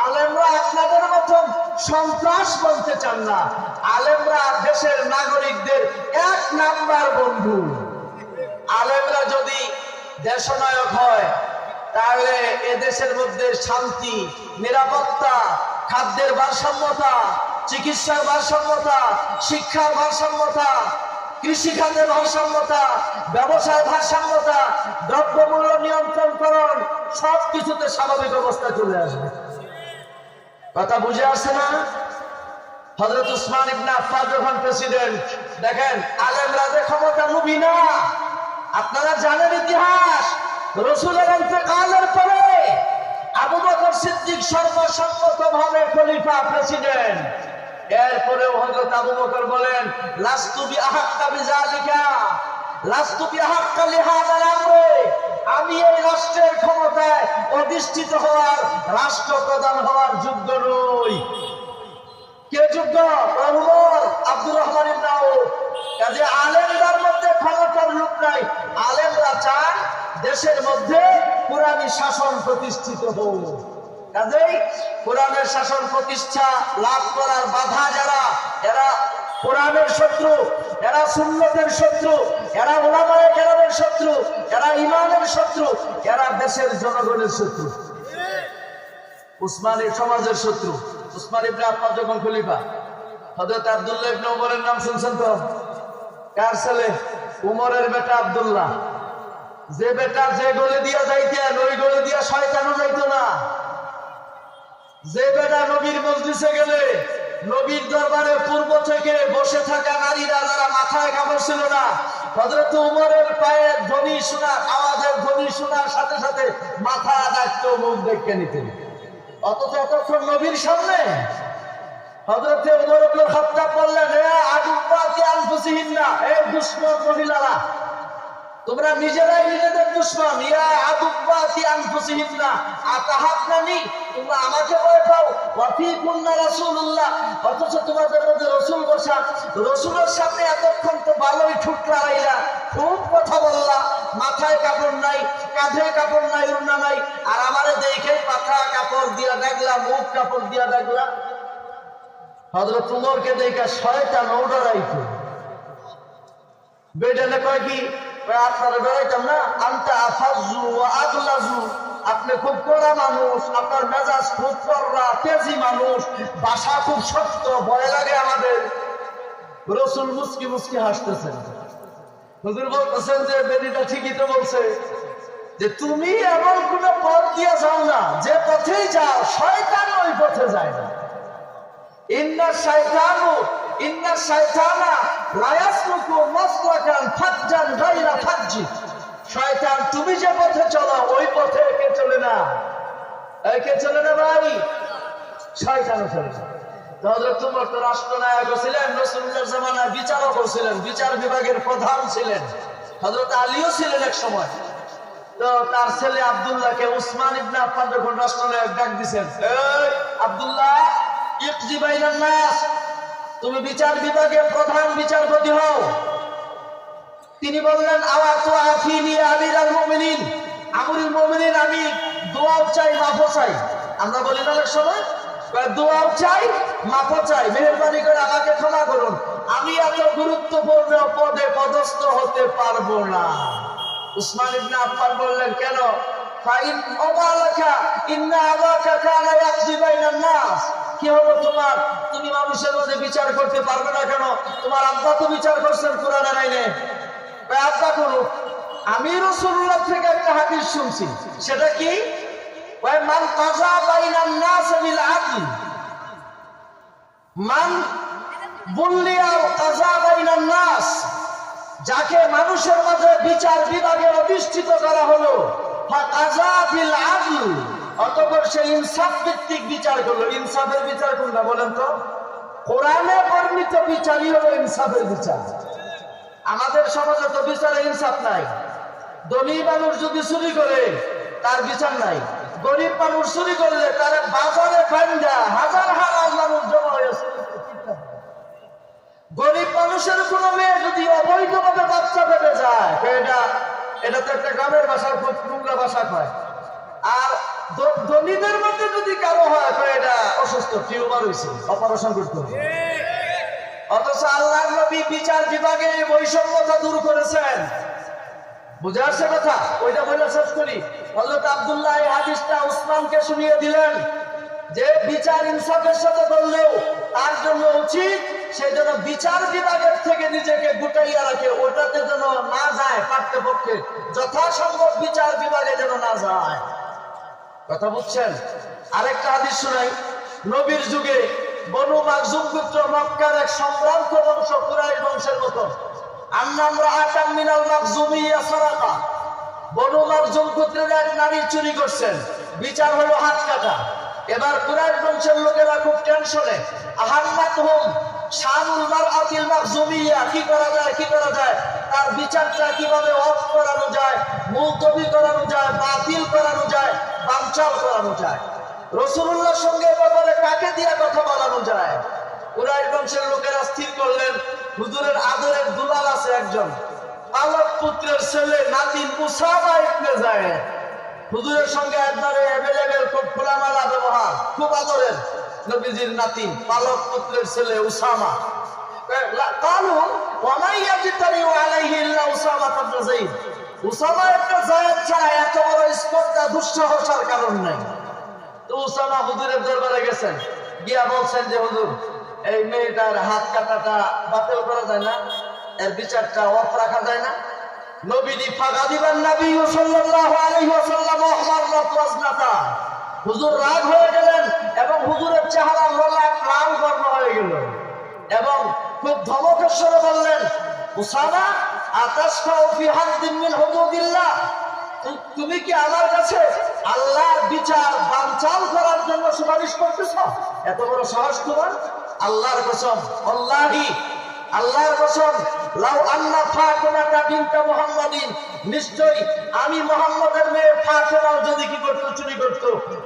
আলেমরা আপনাদের মতন সন্ত্রাস বলতে চান না, আলেমরা দেশের নাগরিকদের এক নাম্বার বন্ধু। আলেমরা যদি দেশনায়ক হয় তাহলে এদেশের মধ্যে শান্তি, নিরাপত্তা, খাদ্যের ভারসাম্যতা, চিকিৎসার ভারসাম্যতা, শিক্ষার ভারসাম্যতা, কৃষিখাতের ভারসাম্যতা, ব্যবসায় ভারসাম্যতা, দ্রব্যমূল্য নিয়ন্ত্রণকরণ, সবকিছুতে স্বাভাবিক অবস্থা চলে আসবে। কথা বুঝে আসছে না? হযরত উসমান ইবনে আফফান যখন প্রেসিডেন্ট, দেখেন আলেমরা যে ক্ষমতা লোভী না। আপনারা জানেন ইতিহাস, রাসূলের ইন্তেকালের পরে আবু বকর সিদ্দিক সর্বসম্মতভাবে খলিফা, প্রেসিডেন্ট। এরপরেও হযরত আবু বকর বলেন, লাস্তু বিআহাক্কা বিযালিকা, লাস্তু বিআহাক্কা লিহাযাল আমরে, আমি এই রাষ্ট্রের ক্ষমতায় অধিষ্ঠিত হওয়ার, রাষ্ট্রপ্রধান হওয়ার যোগ্য নই। কে যোগ্য? ওমর, আব্দুর রহমান ইবনে আউফ। কাজে আলেমদের মধ্যে ক্ষমতার লোক নাই, আলেমরা চান দেশের মধ্যে কোরআনী শাসন প্রতিষ্ঠিত হোক। কাজেই কোরআনের শাসন প্রতিষ্ঠা লাভ করার বাধা যারা, এরা কোরআনের শত্রু, এরা সুন্নতের শত্রু, এরা উলামায়ে কেরামের শত্রু, এরা ইমানের শত্রু, এরা দেশের জনগণের শত্রু, উসমানী সমাজের শত্রু। উসমান ইবনে আফফান যখন খলিফা, হযরত আব্দুল্লাহ ইবনে ওমরের নাম শুনছেন তো? কার ছেলে? উমরের বেটা আব্দুল্লাহ। যে বেটা যে গলে দিয়া যাইতেন ওই গলে দিয়া শয়তানও যাইতো না। যে বেটা নবীর মজলিসে গেলে নবীর দরবারে পূর্ব থেকে বসে থাকা নারীরা যারা মাথায় কাপড় ছিল না, হযরত উমরের পায়ের ধ্বনি শোনা, আওয়াজের ধ্বনি শোনার সাথে সাথে মাথা ডাকতো, মুখ দেখে নিতেন। অথচ এতক্ষণ নবীর সামনে হযরত উমর ইবনে খাত্তাব বললেন, হে আদুব্বাতি আনফুসিহিন্না, হে দুশমন মহিলারা, তোমরা নিজেরাই নিজেদের দুশমন। ইয়া আদুব্বাতি আনফুসিহিন্না আতাহাবনানি, তোমরা আমাকে ভয় পাও। ওয়া ফীকুন্না রাসূলুল্লাহ, অথচ তোমাদের মধ্যে রাসূল বসা, রাসূলের সামনে এতক্ষণ তো ভালোই ঠুট লড়াইলা, খুব কথা বললা, মাথায় কাপড় নাই, কাঁধে কাপড় নাই, উন্না নাই, আর আমারে দেখে মাথা কাপড় দিয়া ডাকলা, মুখ কাপড় দিয়া ডাকলা। হযরত উমরকে দেখে শয়তান ও ডরাইতো। বেডেলে কয় কি, আপনারা ডরাইতাম না, আনতা আফাজু ওয়া আগলাজু, আপনি খুব কড়া মানুষ, আপনার মেজাজ খুব কড়া, তেজি মানুষ, ভাষা খুব শক্ত, ভয় লাগে আমাদের। রাসূল মুস্কি মুস্কি হাসতেছেন। হুজুর বলতেছেন যে বেদিটা ঠিকই তো বলছে, যে তুমি এমন কোন পথ দিয়ে যাও না, যে পথেই যাও শয়তান ওই পথে যায় না। ইন্না শাইতানা লা ইয়াসলুকু মাসলাকান ফাজ্জান গায়রা ফাজ্জি। শয়তান তুমি যে পথে চলো ওই পথে কে চলে না, কে চলে না ভাই? শয়তানও চলে না। হযরত ওমর তো রাষ্ট্রনায়ক ছিলেন, রাসূলুল্লাহর জামানায় বিচারক ছিলেন, বিচার বিভাগের প্রধান ছিলেন। হযরত আলীও ছিলেন এক সময়। তো তার ছেলে আব্দুল্লাহকে উসমান ইবনে আফফান যখন রাষ্ট্রনায়ক ডাক দিবেন, এই আব্দুল্লাহ ইকজি বাইনান নাস, তুমি বিচার বিভাগের প্রধান বিচারপতি হও। তিনি বললেন, আওয়াতু আফিনি আমিরুল মুমিনিন, আমিরুল মুমিনিন, আমি দোয়াও চাই মাফও চাই। আমরা বলি না অনেক সময়, দোয়াও চাই মাফও চাই, মেহেরবানি করে আমাকে ক্ষমা করুন, আমি এত গুরুত্বপূর্ণ পদে পদস্থ হতে পারবো না। উসমান ইবনে আফফান বললেন, কেন? ফাইন ওমালাকা ইন্না আবাকা কানা ইয়াকজি বাইনান নাস। কি হলো তোমার? তুমি মানুষের মধ্যে বিচার করতে পারবে না কেন? তোমার আব্বা তো বিচার করছেন কোরআনের আইনে। আব্বা করুক। আমি রাসূলুল্লাহ থেকে একটা হাদিস শুনছি, সেটা কি? মান কাযা বাইনান নাস বিল আদল, মান বুল্লিয়া কাযা বাইনান নাস, যাকে মানুষের মধ্যে বিচার বিভাগে অধিষ্ঠিত করা হলো, ফাকাযা বিল আদল, অতঃপর সে ইনসাফ ভিত্তিক বিচার করলো। ইনসাফের বিচার কোনটা বলেন তো? কোরআনে বর্ণিত বিচারই হলো ইনসাফের বিচার। আমাদের সমাজে তো বিচারে ইনসাফ নাই। ধনী মানুষ যদি চুরি করে তার বিচার নাই, গরিব মানুষ চুরি করলে তার বাজারে ফাইন্দা হাজার হাজার মানুষ জমা হয়েছে। গরিব মানুষের কোন মেয়ে যদি অবৈধভাবে বাচ্চা পেতে যায়, এটা তো একটা গ্রামের ভাষার খুব নোংরা ভাষা কয়। আর ধনীদের মধ্যে যদি কারো হয়, এটা অসুস্থ, টিউমার হয়েছে, অপারেশন করতে হবে। অথচ আল্লাহর নবী বিচার বিভাগে এই বৈষম্যতা দূর করেছেন। বুঝে আসছে কথা? ওইটা বলে শেষ করি। হযরত আব্দুল্লাহ এই হাদিসটা উসমানকে শুনিয়ে দিলেন যে বিচার ইনসাফের সাথে করলেও তার জন্য উচিত সেই জন্য বিচার বিভাগের থেকে নিজেকে গুটাইয়া রাখে, ওটাতে যেন না যায়, পার্থপক্ষে যথাসম্ভব বিচার বিভাগে যেন না যায়। কথা বুঝছেন? আরেকটা হাদিস শোনাই। নবীর যুগে বনু মাখজুম গোত্র মক্কার এক সম্ভ্রান্ত বংশ, কুরাইশ বংশের মতো। আন্নামরাআতাম মিনাল মাখজুমিয়্যা সারাকা, বনু মাখজুম গোত্রের এক নারী চুরি করছেন, বিচার হলো হাত কাটা। এবার কুরাইশ বংশের লোকেরা খুব টেনশনে, আহান্নাতহুম শানুল মারআতিল মাখজুমিয়্যা, কি করা যায়, কি করা যায়, তার বিচারটা কিভাবে অফ করানো যায়, মুলতবি করানো যায়, বাতিল করানো যায়, বানচাল করানো যায়। রাসূলুল্লাহর সঙ্গে ব্যাপারে কাকে দিয়ে কথা বলানো যায়? কুরাইশ বংশের লোকেরা স্থির করলেন, হুজুরের আদরের দুলাল আছে একজন, পালক পুত্রের ছেলে নাতিন উসামা ইবনে যায়েদ, হুজুরের সঙ্গে একবারে অ্যাভেলেবেল, খুব খোলামেলা ব্যবহার, খুব আদরের। নবীজির নাতিন পালক পুত্রের ছেলে উসামা। কালু ওয়া মান ইয়াজতারি আলাইহি ইল্লা Usama ibn Zayd, Usama ibn Zayd ছাড়া এত বড় স্পর্ধা দুঃসাহসের কারণ নাই। তো উসামা হুজুরের দরবারে গেছেন, গিয়া বলছেন যে হুজুর, এই মেয়েটার হাত কাটাটা বাতিল করা যায় না, এর বিচারটা অফ রাখা যায় না? নবীজি ফাগা দিবেন, নবী সাল্লাল্লাহু আলাইহি ওয়াসাল্লাম ওহমাররাত ওয়াজনাতা, হুজুর রাগ হয়ে গেলেন এবং হুজুরের চেহারা লাল বর্ণ হয়ে গেল এবং খুব ধমকের স্বরে বললেন, উসামা আতাশফাউ ফি হাদ্দিন মিন হুদুদিল্লাহ, তুমি কি আমার কাছে আল্লাহর বিচার বানচাল করার জন্য সুপারিশ করতেছ? এত বড় সাহস তোমার? আল্লাহর কসম, আল্লাহি, আল্লাহর কসম, লাউ আন্না ফাতিমাতা বিনত মুহাম্মাদিন, নিশ্চয়ই আমি মুহাম্মদের মেয়ে ফাতিমা যদি কি করত, চুরি করত,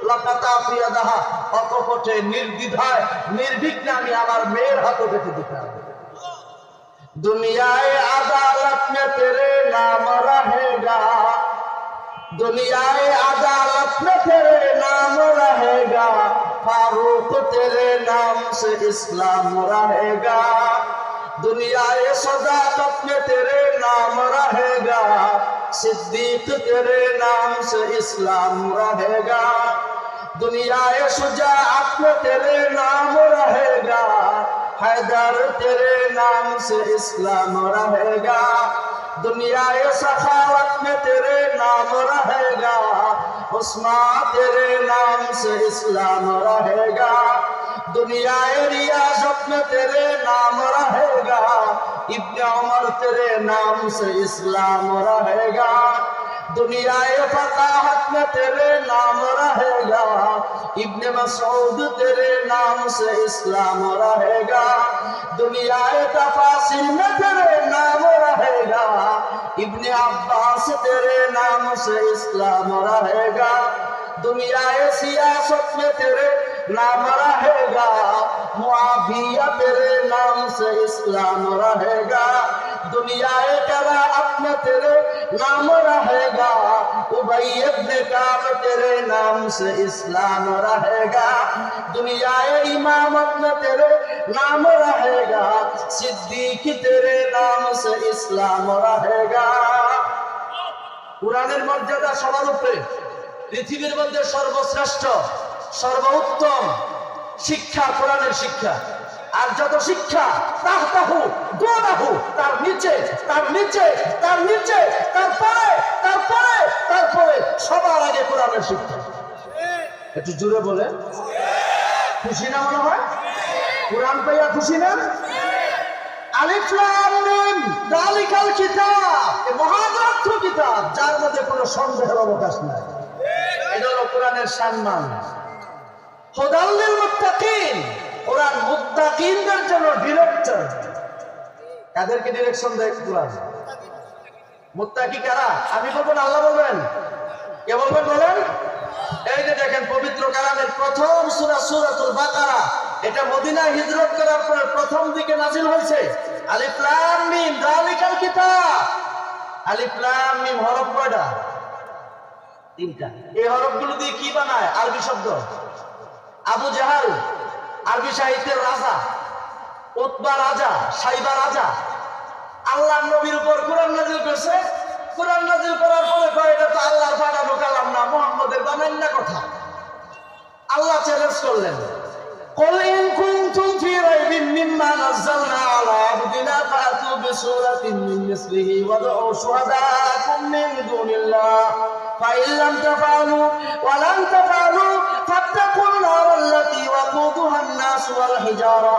লাকাতা ফিয়াদাহা, অকপটে নির্দ্বিধায় নির্বিঘ্নে আমি আমার মেয়ের হাতে কেটে দিতাম। দুনিয়ায় আদালত মে তেরে নাম রহেগা, दुनियाए अदालत में तेरे नाम रहेगा, फारूक तेरे नाम से इस्लाम रहेगा, दुनियाए सदाकत में तेरे नाम रहेगा, सिद्दीक तेरे नाम से इस्लाम रहेगा, दुनियाए शुजाअत में तेरे नाम रहेगा, हैदर तेरे नाम से इस्लाम रहेगा, दुनियाए सखावत में तेरे नाम रहेगा, उस्मान तेरे नाम से इस्लाम रहेगा, दुनियाए रियासत में तेरे नाम रहेगा, इब्ने उमर तेरे नाम से इस्लाम रहेगा, दुनियाए फताहत में तेरे नाम रहेगा, इब्ने मसूद तेरे नाम से इस्लाम रहेगा, दुनियाए तफासिर में तेरे नाम रहेगा, इब्ने अब्बास तेरे नाम से इस्लाम रहेगा, दुनियाए सियासत में तेरे नाम रहेगा, मुआविया तेरे नाम से इस्लाम रहेगा, दुनियाए कराअत में तेरे नाम रहेगा, उबई इब्ने काब तेरे नाम से इस्लाम रहेगा, दुनियाए इमामत में तेरे नाम रहेगा, सिद्दीक तेरे नाम से इस्लाम रहेगा। কুরআনের মর্যাদা সবার উপরে, পৃথিবীর মধ্যে সর্বশ্রেষ্ঠ সর্বোত্তম শিক্ষা কোরআনের শিক্ষা। আর যত শিক্ষা তাহতাহু দুনাহু, তার নিচে তার নিচে তার নিচে তারপরে তারপরে তারপরে সবার আগে কোরআনের শিক্ষা। একটু জোরে বলে, খুশি না মনে হয়? কোরআন পাইয়া খুশি না? আলিফ লাম মিম যালিকাল কিতাব, এই মহাগ্রন্থ কিতাব যার মধ্যে কোনো সন্দেহের অবকাশ নাই। এটা হলো কোরআনের সম্মান। হুদাল লিল মুত্তাকিন, কোরআন মুত্তাকিনদের জন্য ডিরেক্টর। কাদেরকে ডিরেকশন দেয় কোরআন? মুত্তাকি কারা? আমি বলবো না, আল্লাহ বলবেন। কে বলবেন বলেন? এই যে দেখেন পবিত্র কালামের প্রথম সূরা সূরাতুল বাকারা, এটা মদিনায় হিজরত করার পর প্রথম দিকে নাযিল হয়েছে। আলিফ লাম মিম যালিকাল কিতাব। আলিফ লাম মিম হরফ কয়টা? তিনটা। এই হরফগুলো দিয়ে কি বানায়? আরবি শব্দ। আবু জাহাল আরবি সাহিত্যের রাজা, উতবা রাজা, সাইবা রাজা। আল্লাহ নবীর উপর কোরআন নাযিল করছে। কোরআন নাযিল করার পরে কয় এটা তো আল্লাহর পাঠানো কালাম না, মুহাম্মদের বানানো কথা। আল্লাহ চ্যালেঞ্জ করলেন, قل إن كنتم في ريب مما نزلنا على عبدنا فأتوا بسورة من مثله وادعوا شهداءكم من دون الله فإن لم تفعلوا ولن تفعلوا فاتقوا النار التي وقودها الناس والحجارة।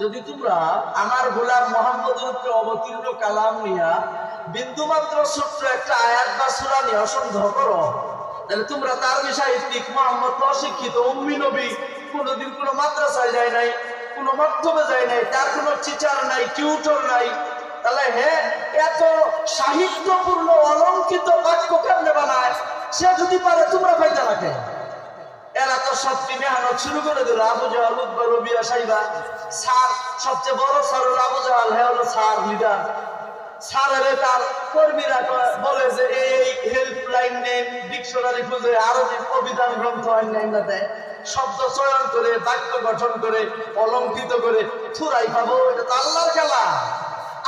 যদি তোমরা আমার গোলাম মুহাম্মদের উপরে অবতীর্ণ কালাম নিয়া বিন্দুমাত্র ছোট্ট একটা আয়াত বা সূরা নিয়ে সন্দেহ করো, তাহলে তোমরা তার সাহিত্যিক, মুহাম্মদ অশিক্ষিত, উম্মি নবী, কোনোদিন কোনো মাদ্রাসায় যায় নাই, কোনো মক্তবে যায় নাই, তার কোনো টিচার নাই, টিউটর নাই, তাহলে হ্যাঁ এত সাহিত্যপূর্ণ অলঙ্কিত বাক্য কেমনে বানায়? সে যদি পারে তোমরা পাইতে রাখে। এরা তো সত্যি মেহনত শুরু করে দিল। আবু জাহাল, উতবা, রবিয়া, সাইবা। স্যার সবচেয়ে বড় স্যার হলো আবু জাহাল, হ্যাঁ হলো স্যার লিডার। স্যারের তার কর্মীরা বলে যে এই হেল্পলাইন নেন, ডিকশনারি খুঁজে, আরবি অভিধান গ্রন্থ অন্যান্য দেয়, শব্দ চয়ন করে, বাক্য গঠন করে, অলঙ্কৃত করে থুরাই পাবো। এটা তো আল্লাহর কালাম।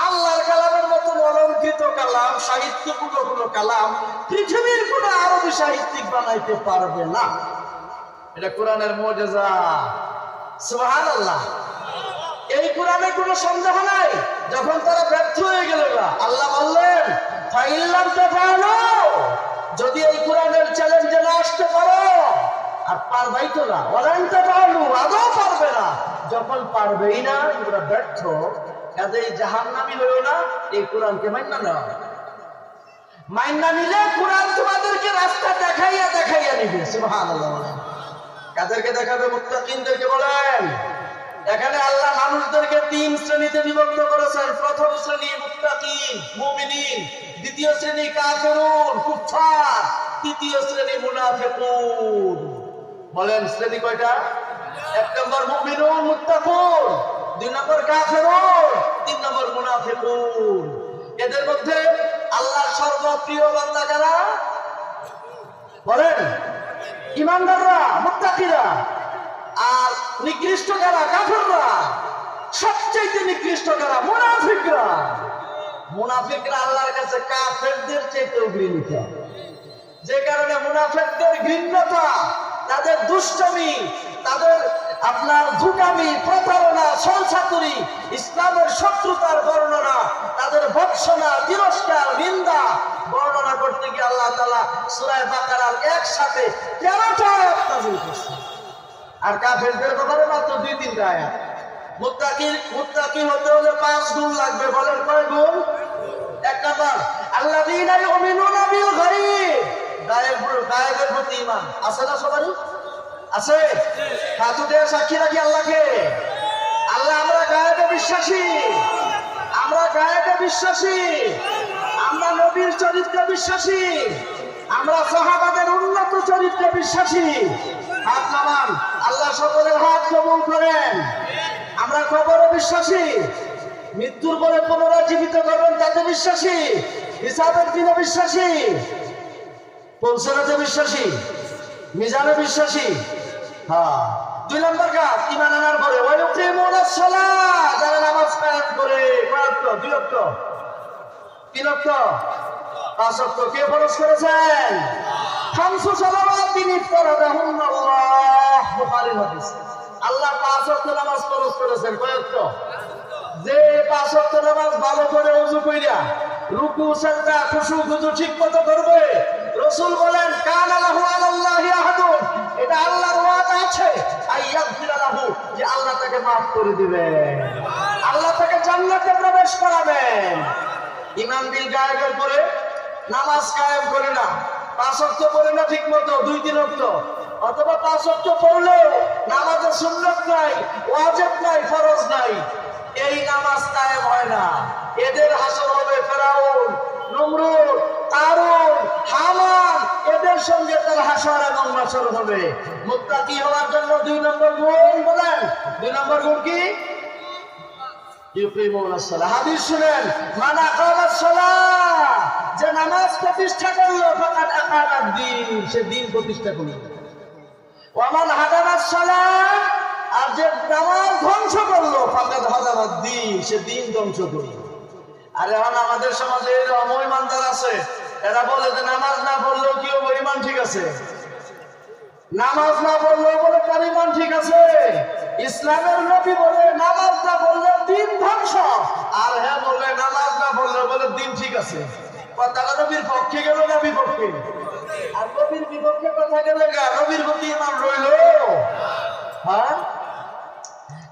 আল্লাহর কালামের মতন অলঙ্কৃত কালাম, সাহিত্যপূর্ণ কোনো কালাম পৃথিবীর কোন আরবি সাহিত্যিক বানাইতে পারবে না। এটা কোরআনের মুজিজা। সুবহানাল্লাহ। এই কোরআনে কোনো সন্দেহ নাই। যখন তারা ব্যর্থ হয়ে গেল, আল্লাহ বললেন ফাইল্লাম তাফালু, যদি এই কোরআনের চ্যালেঞ্জে না আসতে পারো, আর পারবাই তো না, ওয়ালান তাফালু, আদৌ পারবে না। যখন পারবেই না, তোমরা ব্যর্থ, কাজেই জাহান্নামী হইও না। এই কোরআনকে মাইন্না নাও। মাইন্না নিলে কোরআন তোমাদেরকে রাস্তা দেখাইয়া দেখাইয়া নিবে। সুবহানাল্লাহ। কাদেরকে দেখাবে? মুত্তাকিনদেরকে বলেন। এখানে আল্লাহ মানুষদেরকে তিন শ্রেণীতে বিভক্ত করেছেন। প্রথম শ্রেণী মুত্তাকিন, মুমিনিন, দ্বিতীয় শ্রেণী কাফিরুন, কুফফার, তৃতীয় শ্রেণী মুনাফিকুন। বলেন শ্রেণী কয়টা? এক নম্বর মুমিনুন মুত্তাকুন, দুই নম্বর কাফিরুন, তিন নম্বর মুনাফিকুন। এদের মধ্যে আল্লাহর সর্বপ্রিয় বান্দা কারা? বলেন। ঈমানদাররা, মুত্তাকিরা। আর নিকৃষ্ট কারা? কাফেররা। সবচেয়ে নিকৃষ্ট কারা? মুনাফিকরা। মুনাফিকরা আল্লাহর কাছে কাফেরদের চাইতেও ঘৃণিত। যে কারণে মুনাফিকদের ঘৃণ্যতা, তাদের দুষ্টমি, তাদের আপনার ধুকামি, প্রতারণা, ছলছাতুরি, ইসলামের শত্রুতার বর্ণনা, তাদের ভৎসনা, তিরস্কার, নিন্দা বর্ণনা করতে গিয়ে আল্লাহ তাআলা সূরা বাকারার একসাথে 13টা আয়াত নাযিল করেছেন। আর কাফেরদের ব্যাপারে মাত্র 2-3টা আয়াত। মুত্তাকি হতে হলে 5 গুণ লাগবে। বলেন কয় গুণ? 1 নাম্বার আল্লাযীনা ইউমিনুনা বিল গায়ব, গায়েবের প্রতি ঈমান আছে না সবারই? আছে? হাত উঠে সাক্ষী রাখি আল্লাহকে। আল্লাহ আমরা গায়েবে বিশ্বাসী, আমরা গায়েবে বিশ্বাসী, আমরা নবীর চরিত্রে বিশ্বাসী, আমরা সাহাবাদের উন্নত চরিত্রে বিশ্বাসী। হাত নামান, আল্লাহ সকলের হাত কবুল করেন। আমরা কবরে বিশ্বাসী, মৃত্যুর পরে পুনরায় জীবিত করবেন তাতে বিশ্বাসী, হিসাবের দিনে বিশ্বাসী, পৌঁছানোতে বিশ্বাসী, মিজানে বিশ্বাসী। হ্যাঁ, 2 নম্বর কাজ ঈমান আনার পরে ওয়ায়ুকিমুনাস সালাত, যারা নামাজ কায়েম করে। কয় ওয়াক্ত? 2 ওয়াক্ত, 3 ওয়াক্ত, 5 ওয়াক্ত। কে ফরজ করেছেন? খামসু সালাওয়াতিন ইফতারাদাহুন্নাল্লাহ, বুখারীর হাদিস। আল্লাহ 5 ওয়াক্ত নামাজ ফরজ করেছেন। কয় ওয়াক্ত? যে 5 ওয়াক্ত নামাজ ভালো করে ওযু কইরা রুকু সাজদা খুশু খুজু ঠিকমতো করবে, রাসূল বলেন কানা লাহু আলাল্লাহি আহাদুন, এটা আল্লাহর ওয়াদা আছে, আইয়াগফিরা লাহু, যে আল্লাহ তাকে maaf করে দিবেন, আল্লাহ তাকে জান্নাতে প্রবেশ করাবেন। ঈমান বিল গায়েবের পরে নামাজ কায়েম করে না, 5 ওয়াক্ত পড়ে না ঠিকমতো, 2-3 ওয়াক্ত, অথবা 5 ওয়াক্ত পড়লেও নামাজে সুন্নাত নাই, ওয়াজিব নাই, ফরজ নাই, এই নামাজ কায়েম হয় না। এদের হাসর হবে ফেরাউন, নমরুদ, কারুন, হামান, এদের সঙ্গে তার হাসর এবং নাসর হবে। মুত্তাকি হওয়ার জন্য 2 নম্বর গুণ। বলেন 2 নম্বর গুণ কি? ইউকিমুনাস সালাহ। হাদিস শুনেন, মান আকামাস সালাহ, যে নামাজ প্রতিষ্ঠা করলো, ফাকাদ আকামাদ দ্বীন, সে দ্বীন প্রতিষ্ঠা করলো। ওয়া মান হাদামাস সালাহ, আর যে নামাজ ধ্বংস করলো, ফাকাদ হাদামাদ দ্বীন, সে দ্বীন ধ্বংস করলো। আর এখন আমাদের সমাজে অমইমানদার আছে, এরা বলে যে নামাজ না পড়লেও কি হবে, ঈমান ঠিক আছে। নামাজ না পড়লেও বলে তার ঈমান ঠিক আছে। ইসলামের নবী বলে নামাজ না পড়লে দ্বীন ধ্বংস, আর হ্যাঁ বলে নামাজ না পড়লে বলে দ্বীন ঠিক আছে। কথাটা নবীর পক্ষে গেল না বিপক্ষে? আর নবীর বিপক্ষে কথা গেলে নবীর প্রতি ঈমান রইল? হ্যাঁ।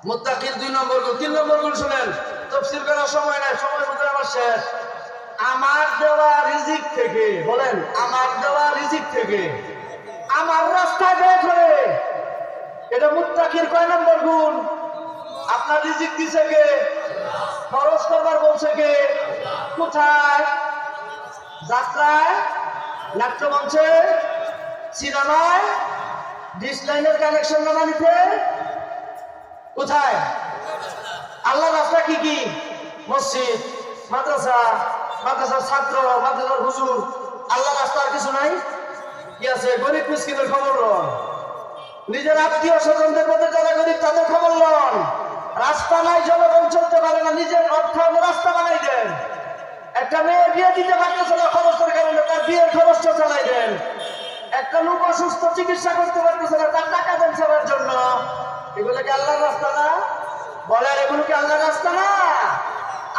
মুত্তাকির 2 নম্বর গুণ। 3 নম্বর গুণ শুনেন, তাফসীর করার সময় নাই, সময় মতো আমার শেষ। আমার দেওয়া রিজিক থেকে, বলেন আমার দেওয়া রিজিক থেকে আমার রাস্তায় ব্যয় করে, এটা মুত্তাকির কয় নম্বর গুণ? আপনার রিজিক দিছে কে? খরচ করবার বলছে কে? কোথায়? যাত্রায়, নাট্যমঞ্চে, সিনেমায়, ডিশ লাইনের কানেকশন না নিতে, কোথায়? আল্লাহ রাস্তা কি কি? মসজিদ, মাদ্রাসা, মাদ্রাসার ছাত্র, মাদ্রাসার হুজুর, আল্লাহ রাস্তা আর কিছু নাই? কি আছে? গরিব মিসকিনের খবর লন, নিজের আত্মীয় স্বজনদের মধ্যে যারা গরিব তাদের খবর লন। রাস্তা নাই, জনগণ চলতে পারে না, নিজের অর্থ রাস্তা বানাই দেন। একটা মেয়ে বিয়ে দিতে পারতেছে না খরচের কারণে, তার বিয়ের খরচটা চালাই দেন। একটা লোক অসুস্থ, চিকিৎসা করতে পারতেছে না, তার টাকা দেন সেবার জন্য। এগুলো কি আল্লাহর রাস্তা না? বলেন এগুলো কি আল্লাহর রাস্তা না?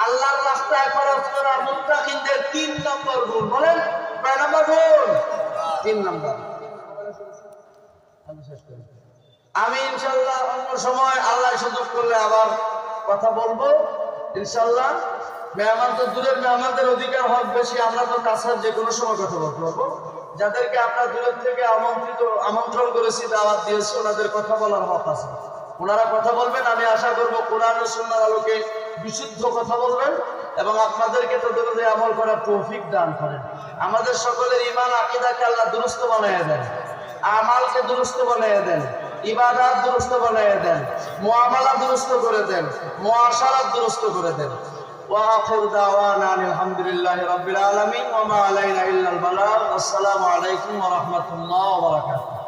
আল্লাহর রাস্তায় খরচ করা মুত্তাকিনদের 3 নম্বর গুণ। বলেন কয় নম্বর গুণ? 3 নম্বর। আমি ইনশাআল্লাহ অন্য সময় আল্লাহ সুযোগ করলে আবার কথা বলবো ইনশাআল্লাহ। মেহমান তো দূরের, মেহমানদের অধিকার হক বেশি, আমরা তো কাছের যে কোনো সময় কথা বলতে পারবো। যাদেরকে আমরা দূরের থেকে আমন্ত্রণ করেছি, দাওয়াত দিয়েছি, ওনাদের কথা বলার হক আছে, ওনারা কথা বলবেন। আমি আশা করবো কোরআন ও সুন্নাহর আলোকে বিশুদ্ধ কথা বলবেন এবং আপনাদেরকে তো দরুদে আমল করার তৌফিক দান করেন। আমাদের সকলের ঈমান আকীদাকে আল্লাহ দুরুস্ত বানাইয়া দেন, আমালকে দুরুস্ত বানাইয়া দেন, ইবাদত দুরুস্ত বানাইয়া দেন, মুআমালা দুরুস্ত করে দেন, মুআশারাত দুরুস্ত করে দেন। ওয়া আখিরু দাওয়ানা আলহামদুলিল্লাহি রাব্বিল আলামিন ওয়া মা আলাইনা ইল্লাল বালাগ। আসসালামু আলাইকুম ওয়া রাহমাতুল্লাহি ওয়া বারাকাতুহু।